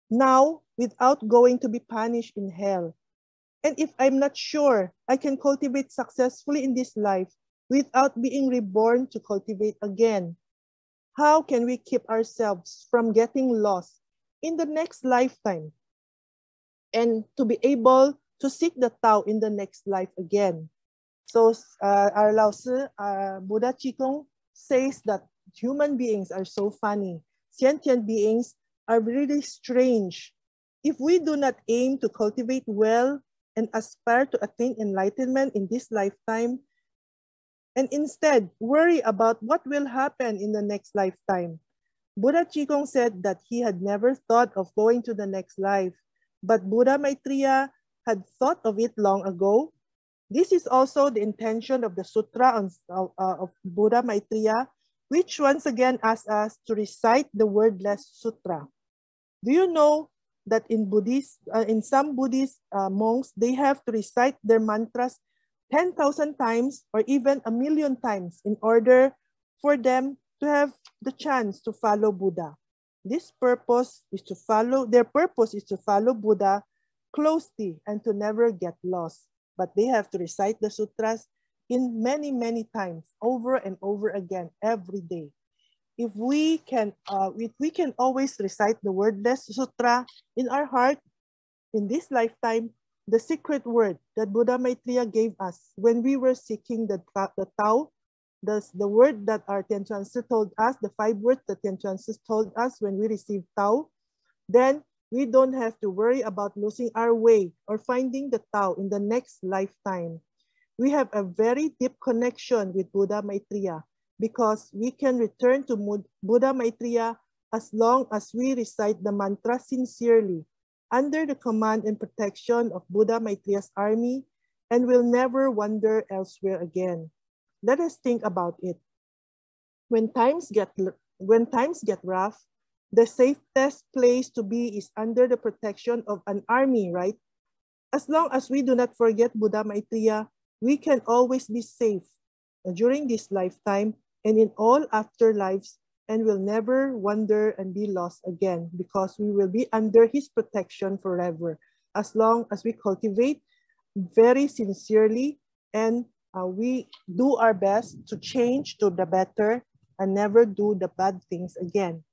now without going to be punished in hell, and if I'm not sure I can cultivate successfully in this life without being reborn to cultivate again, how can we keep ourselves from getting lost in the next lifetime and to be able to seek the Tao in the next life again? So our Lao Sư, Buddha Qigong, says that human beings are so funny. Sentient beings are really strange. If we do not aim to cultivate well and aspire to attain enlightenment in this lifetime, and instead worry about what will happen in the next lifetime. Buddha Qigong said that he had never thought of going to the next life, but Buddha Maitreya had thought of it long ago. This is also the intention of the sutra of Buddha Maitreya, which once again asks us to recite the wordless sutra. Do you know that in some Buddhist monks, they have to recite their mantras 10,000 times or even 1,000,000 times in order for them to have the chance to follow Buddha. Their purpose is to follow Buddha closely and to never get lost. But they have to recite the sutras in many, many times, over and over again, every day. If we can always recite the wordless sutra in our heart, in this lifetime, the secret word that Buddha Maitreya gave us when we were seeking the Tao, the word that our Tianchuansi told us, the 5 words that Tianchuansi told us when we received Tao, then we don't have to worry about losing our way or finding the Tao in the next lifetime. We have a very deep connection with Buddha Maitreya because we can return to Buddha Maitreya as long as we recite the mantra sincerely under the command and protection of Buddha Maitreya's army, and will never wander elsewhere again. Let us think about it. When times get rough, the safest place to be is under the protection of an army, right? As long as we do not forget Buddha Maitreya, we can always be safe during this lifetime and in all afterlives, and will never wander and be lost again because we will be under his protection forever, as long as we cultivate very sincerely and we do our best to change to the better and never do the bad things again.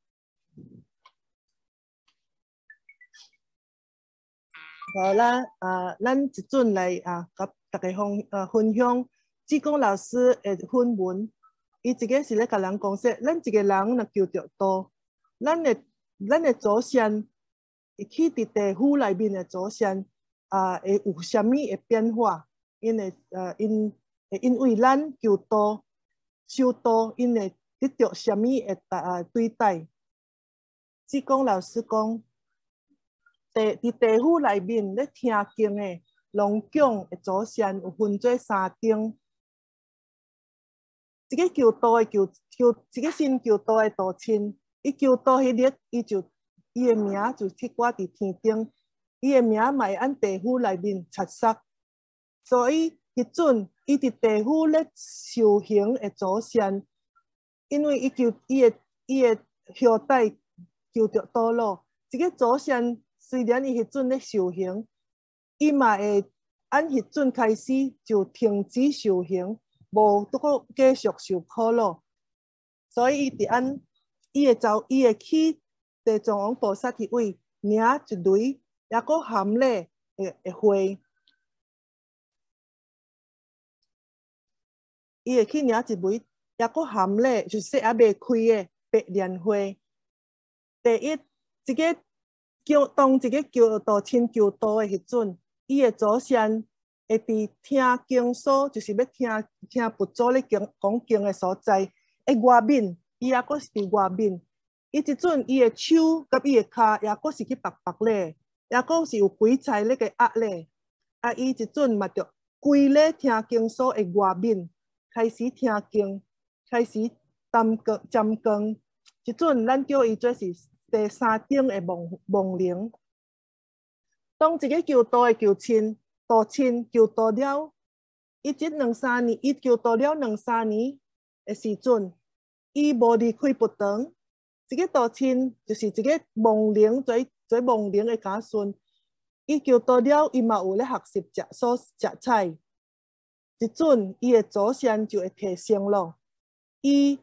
好啦，咱即阵来甲大家分享志工老师的分文。伊一个是咧甲人讲说，咱一个人若求着道，咱的祖先会去伫地府内面的祖先会有啥物的变化？因为咱求道、修道，因会得到啥物的对待？志工老师讲。伫地府内面咧听经的龙讲的祖先有分做3种，一个求道的一个先求道的道亲，伊求道迄日，伊的名就去挂伫天顶，伊的名嘛会按地府内面插塞，所以迄阵伊伫地府咧修行的祖先，因为伊的后代求着道路，一个祖先。虽然伊迄阵咧修行，伊嘛会按迄阵开始就停止修行，无搁继续受苦咯。所以伊伫按伊会去地藏王菩萨迄位领一类，也搁含咧花，伊会去领一枚，也搁含咧就是还未开的白莲花。第一个。当一个求道亲求道的迄阵，伊的祖先会伫听经所，就是要听佛祖咧讲经的所在，会外面，伊也阁是伫外面。伊即阵伊的手甲伊的骹也阁是去白白咧，也阁是有鬼才咧个压咧。伊即阵嘛着规咧听经所的外面开始听经，开始占光。即阵咱叫伊做是。第3种的亡灵，当一个求道的道亲求道了，伊求道了2-3年的时阵，伊无离开佛堂。一个道亲就是一个亡灵，做亡灵的家孙。伊求道了，伊嘛有咧学习食菜。即阵伊的祖先就会提升咯，伊。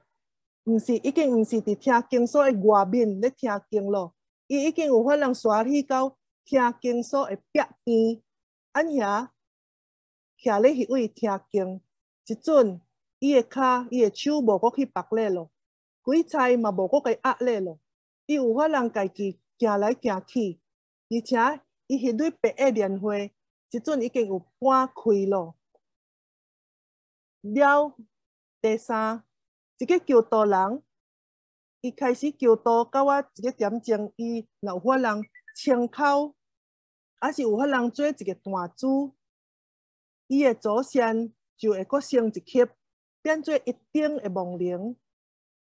已经毋是伫听经所的外面咧听经咯，伊已经有法通刷去到听经所的壁边，按遐徛咧迄位听经。即阵伊的骹、伊的手无搁去绑咧咯，鬼差嘛无搁甲压咧咯，伊有法通家己行来行去，而且伊迄蕊白的莲花，即阵已经有半开咯。了第3。一个求道人，伊开始求道，到我一个点钟，伊有法通清口，还是有法通做一个大主，伊的祖先就会阁升一级，变做1等的亡灵。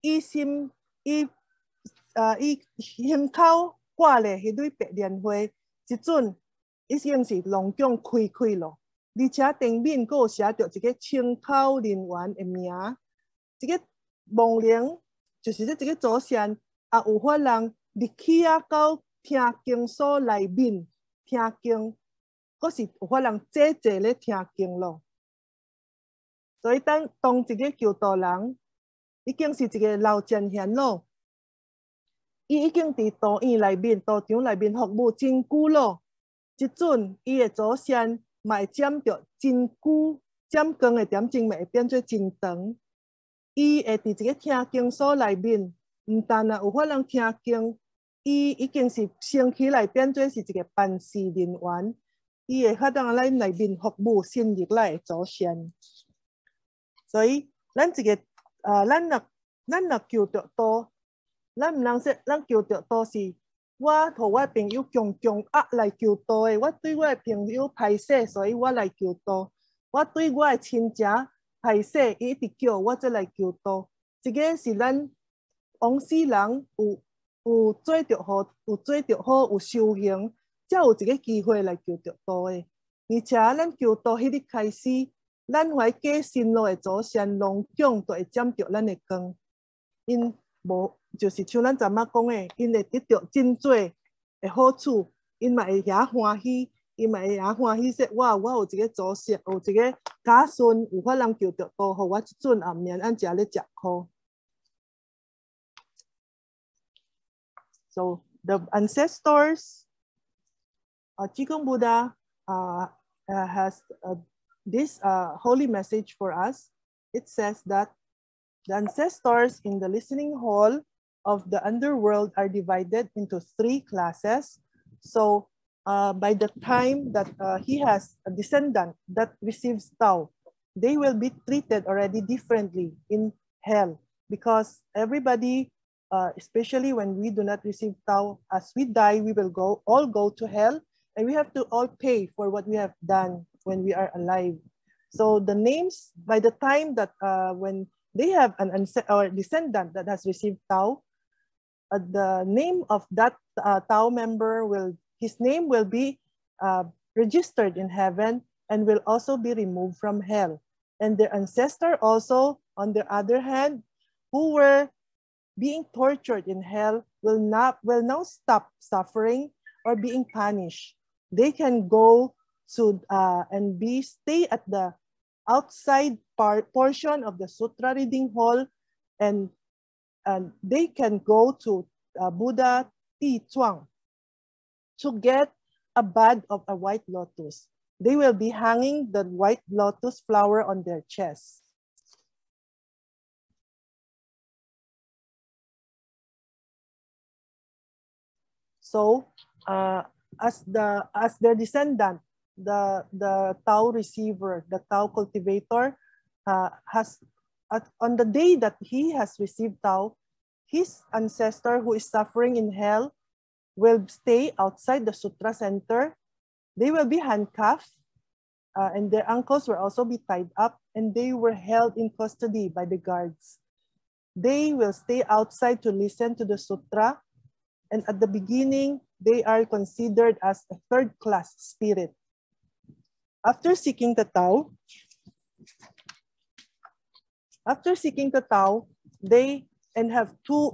伊心口挂咧迄蕊白莲花，即阵已经是龙宫开咯，而且顶面阁有写着一个清口人员的名，一个。亡灵就是这一个祖先，也有法通入去到听经所内面聽經，嗰是有法人坐咧聽經咯。所以當一個求道人已經是一個老前賢咯，伊已經佇道院內面、道場內面服務真久咯。即陣伊的祖先嘛會占着真久，占光的點鐘嘛會變做真長。伊會佇一個聽經所內面，唔但有法人聽經，伊已經是升起來變做是一個辦事人員，伊會發當咱內面服務新入來的祖先。所以咱若求着道，咱唔能說咱求着道是我和我朋友強來求道的，我對我的朋友歹勢，所以我來求道。我對我的親戚歹勢，伊一直叫我再來求道。這個是咱往世人有做着好，有修行，才有一個機會來求着道的。而且咱求道迄日開始，咱懷過新路的祖先龍強都會沾着咱的光，因無就是像咱昨仔講的，因會得到真多的好處，因嘛會遐歡喜，因嘛會遐歡喜說哇，我有一個祖先，有一個家孫，有法人求着道，互我即陣也毋免按食咧食苦。So the ancestors, Jigong Buddha has this holy message for us. It says that the ancestors in the listening hall of the underworld are divided into 3 classes. So by the time that he has a descendant that receives Tao, they will be treated already differently in hell, because everybody, especially when we do not receive Tao, as we die, we will all go to hell, and we have to all pay for what we have done when we are alive. So the names, by the time that when they have an descendant that has received Tao, the name of that Tao member his name will be registered in heaven and will also be removed from hell. And their ancestor also, on the other hand, who were being tortured in hell will now stop suffering or being punished. They can go to and stay at the outside portion of the sutra reading hall, and they can go to Buddha Ti Chuang to get a bud of a white lotus. They will be hanging the white lotus flower on their chest. So as their descendant, the Tao receiver, the Tao cultivator, on the day that he has received Tao, his ancestor who is suffering in hell will stay outside the sutra center. They will be handcuffed, and their ankles will also be tied up, and they were held in custody by the guards. They will stay outside to listen to the sutra, and at the beginning, they are considered as a third-class spirit. After seeking the Tao,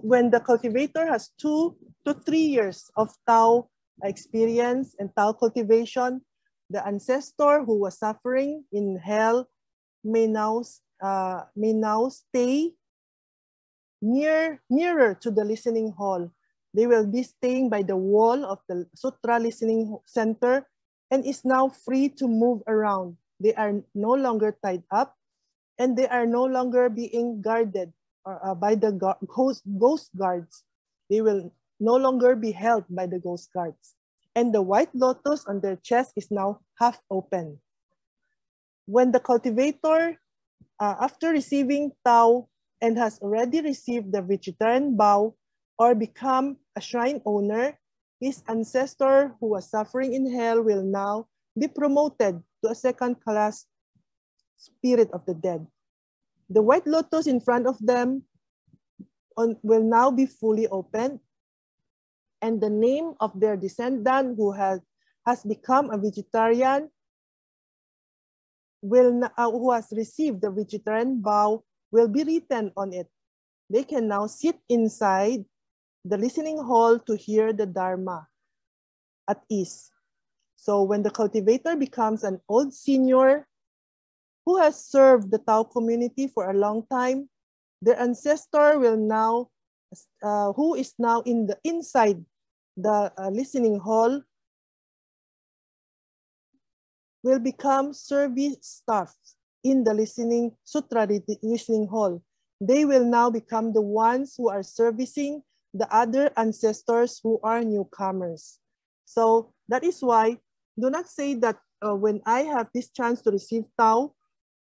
when the cultivator has 2 to 3 years of Tao experience and Tao cultivation, the ancestor who was suffering in hell may now stay nearer to the listening hall. They will be staying by the wall of the Sutra Listening Center and is now free to move around. They are no longer tied up, and they are no longer being guarded by the ghost guards. They will no longer be held by the ghost guards. And the white lotus on their chest is now half open. When the cultivator, after receiving Tao and has already received the vegetarian vow or become a shrine owner, his ancestor who was suffering in hell will now be promoted to a second-class spirit of the dead. The white lotus in front of them will now be fully opened, and the name of their descendant who has become a vegetarian who has received the vegetarian vow will be written on it. They can now sit inside the listening hall to hear the Dharma at ease. So when the cultivator becomes an old senior who has served the Tao community for a long time, their ancestor will now, who is now inside the listening hall, will become service staff in the sutra listening hall. They will now become the ones who are servicing the other ancestors who are newcomers. So that is why, do not say that when I have this chance to receive Tao,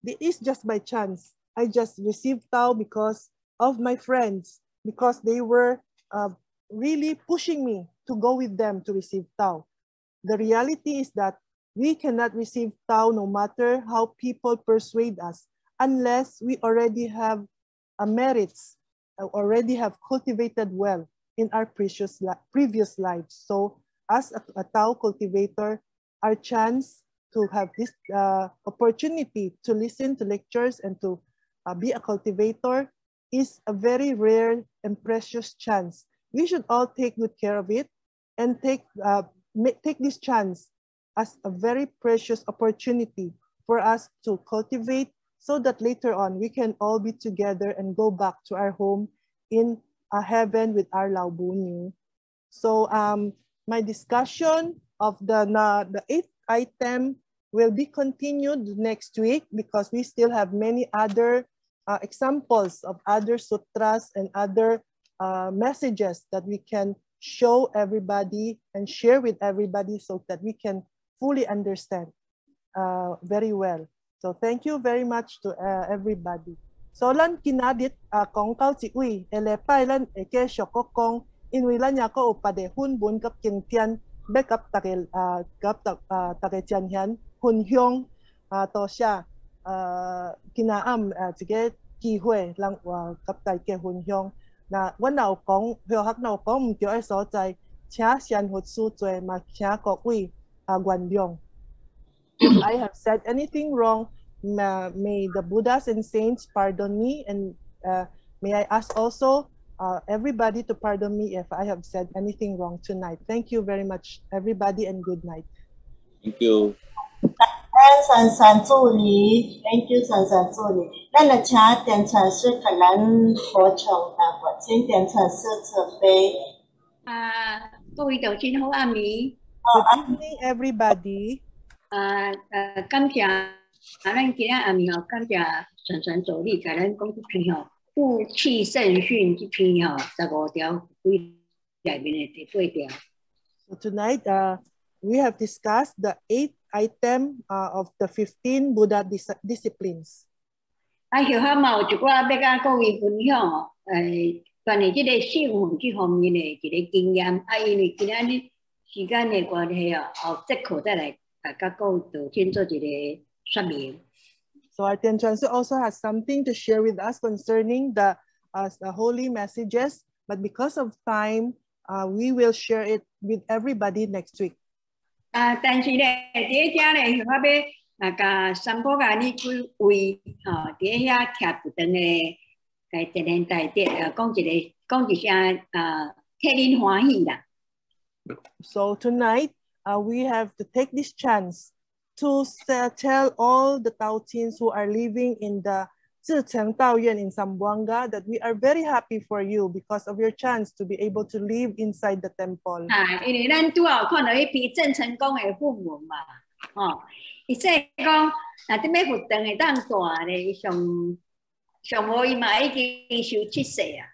it is just by chance. I just received Tao because of my friends, because they were really pushing me to go with them to receive Tao. The reality is that we cannot receive Tao no matter how people persuade us, unless we already have merits, already have cultivated well in our previous lives. So as a Tao cultivator, our chance to have this opportunity to listen to lectures and to be a cultivator is a very rare and precious chance. We should all take good care of it and take this chance as a very precious opportunity for us to cultivate, so that later on we can all be together and go back to our home in heaven with our Lao Bunyu. So my discussion of the 8th item will be continued next week, because we still have many other examples of other sutras and other messages that we can show everybody and share with everybody, so that we can fully understand very well. So thank you very much to everybody. So lan kinadit kong kao chi ui elepai lan eke shoko kong in wi lan ya ko upade hun bun kap king tian backup takel kap take tian hian hun hyong to sha kinaam chige ki hue lang kap tai ke hun hyong na wan nao kong hyo hak nao kong kyo ai so chai cha sian hut su chue ma cha ko ui guan byong. If I have said anything wrong, may the Buddhas and saints pardon me, and may I ask also everybody to pardon me if I have said anything wrong tonight. Thank you very much, everybody, and good night. Thank you. 珊珊助理 ，Thank you， 珊珊助理。咱来请电传师给咱补充请电传师准备。各位同事好，暗暝。Good evening, everybody. 感谢咱今日暗暝吼，感谢珊珊助理甲咱讲这篇吼，富气圣训这篇吼，15条规里面的第8条。So tonight, we have discussed the 8th item of the 15 Buddha disciplines. 后下嘛有一寡要甲各位分享哦，关于这个信奉这方面的一个经验。因为今仔日时间的关系哦，后节课再来甲各位道先做一个说明。So our Tianchuansu also has something to share with us concerning the holy messages, but because of time, we will share it with everybody next week. 但是咧，第一只咧，我要甲三宝甲你几位吼，伫遐徛不长的，甲一年大德讲一声替恁欢喜啦。So tonight, we have to take this chance to tell all the Taotians who are living in the Zhicheng Taoyuan in Zamboanga that we are very happy for you because of your chance to be able to live inside the temple. 因为咱拄好看到迄篇郑成功的讣文嘛，伊说讲，这要佛堂会当大咧，上无伊嘛已经受7世啊。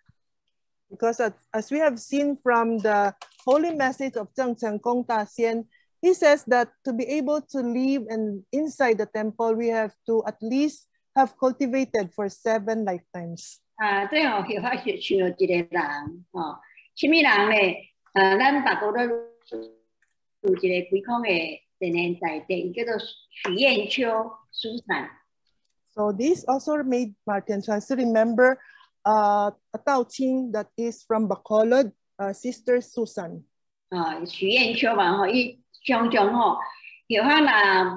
Because as we have seen from the holy message of Zheng Chengkong Daxian, he says that to be able to live inside the temple, we have to at least have cultivated for 7 lifetimes. 最后后发想到一个人，什么人咧？咱大国都有一个几空的前年大德，伊叫做许燕秋书散。So this also made Martin Chansu remember a Taoqing that is from Bacolod, Sister Susan. 许燕秋嘛，伊常常后若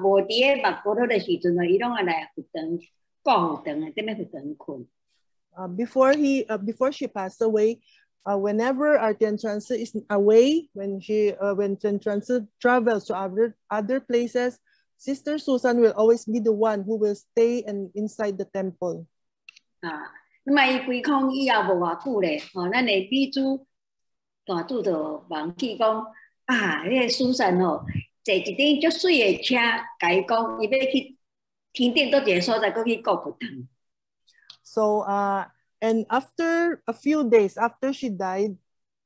无伫个目高头的时阵伊拢会来佛堂顾佛堂，踮咧佛堂困。Before she passed away, whenever our Tian Transi is away, when Tian Transi travels to other places, Sister Susan will always be the one who will stay and inside the temple. 那么伊归空以后无偌久咧，咱的秘书大主就忘记讲迄个苏珊坐一顶足水的车，甲伊讲伊要去天顶倒一个所在，搁去顾佛堂。So and after a few days after she died,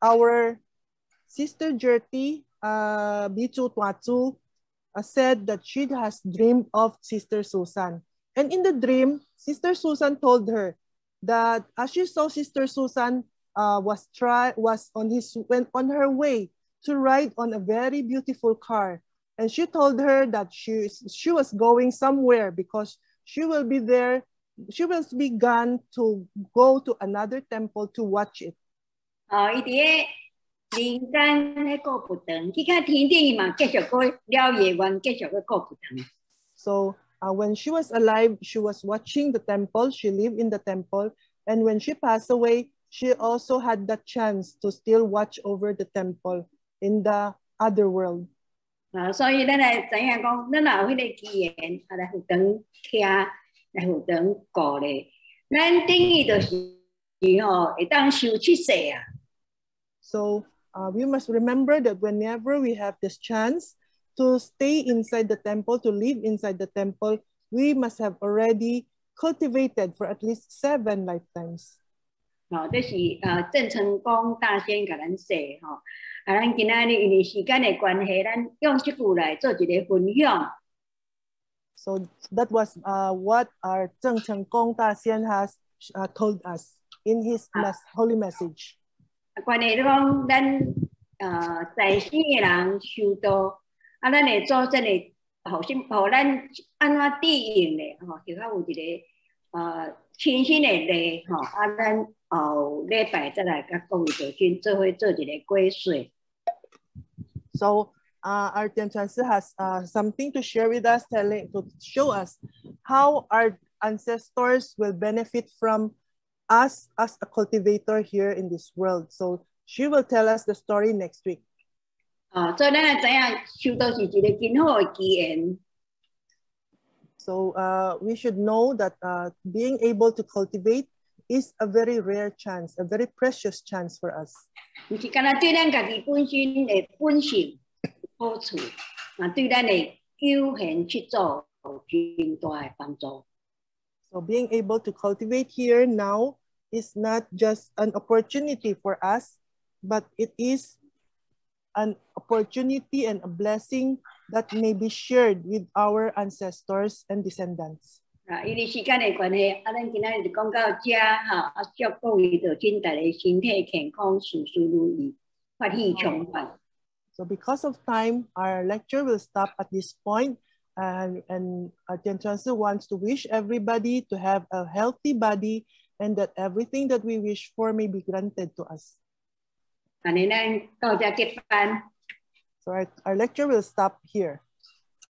our Sister Jerty, Bichu Tuatu, said that she has dreamed of Sister Susan. And in the dream, Sister Susan told her that as she saw Sister Susan was on her way to ride on a very beautiful car. And she told her that she was going somewhere because she will be there. She will be gone to go to another temple to watch it. 伊伫个人间迄顾佛堂，去到天顶伊嘛继续过了夜晚，继续去顾佛堂。So when she was alive, she was watching the temple. She lived in the temple, and when she passed away, she also had the chance to still watch over the temple in the other world. 所以咱来知影讲，咱若有迄个机缘，来佛堂徛，来佛堂顾咧，咱等于就是会当受七世啊。So we must remember that whenever we have this chance to stay inside the temple, to live inside the temple, we must have already cultivated for at least 7 lifetimes. 这是郑成功大仙甲咱说咱今仔日因为时间的关系，咱用这句来做一个分享。So that was what our Zheng Chengkong Da Xian has told us in his holy message. 关于讲咱在生的人修道，咱会做真的互咱安怎对应咧就较有一个清新的礼咱后礼拜再来甲各位道君做伙做一个归水。So our Tian Transi has something to share with us, to show us how our ancestors will benefit from us as a cultivator here in this world. So she will tell us the story next week. 所以咱会知影修道是一个真好的机缘。So we should know that being able to cultivate is a very rare chance, a very precious chance for us. 不是干那对咱家己本身的本性好处，对咱的有限去做真大的帮助。So being able to cultivate here now is not just an opportunity for us, but it is an opportunity and a blessing that may be shared with our ancestors and descendants. 因为时间的关系，咱今仔日就讲到这祝各位道君大家身体健康，事事如意，法喜充满。So because of time, our lecture will stop at this point, and Tian Transi wants to wish everybody to have a healthy body and that everything that we wish for may be granted to us. 安尼咱到这结班。So our lecture will stop here.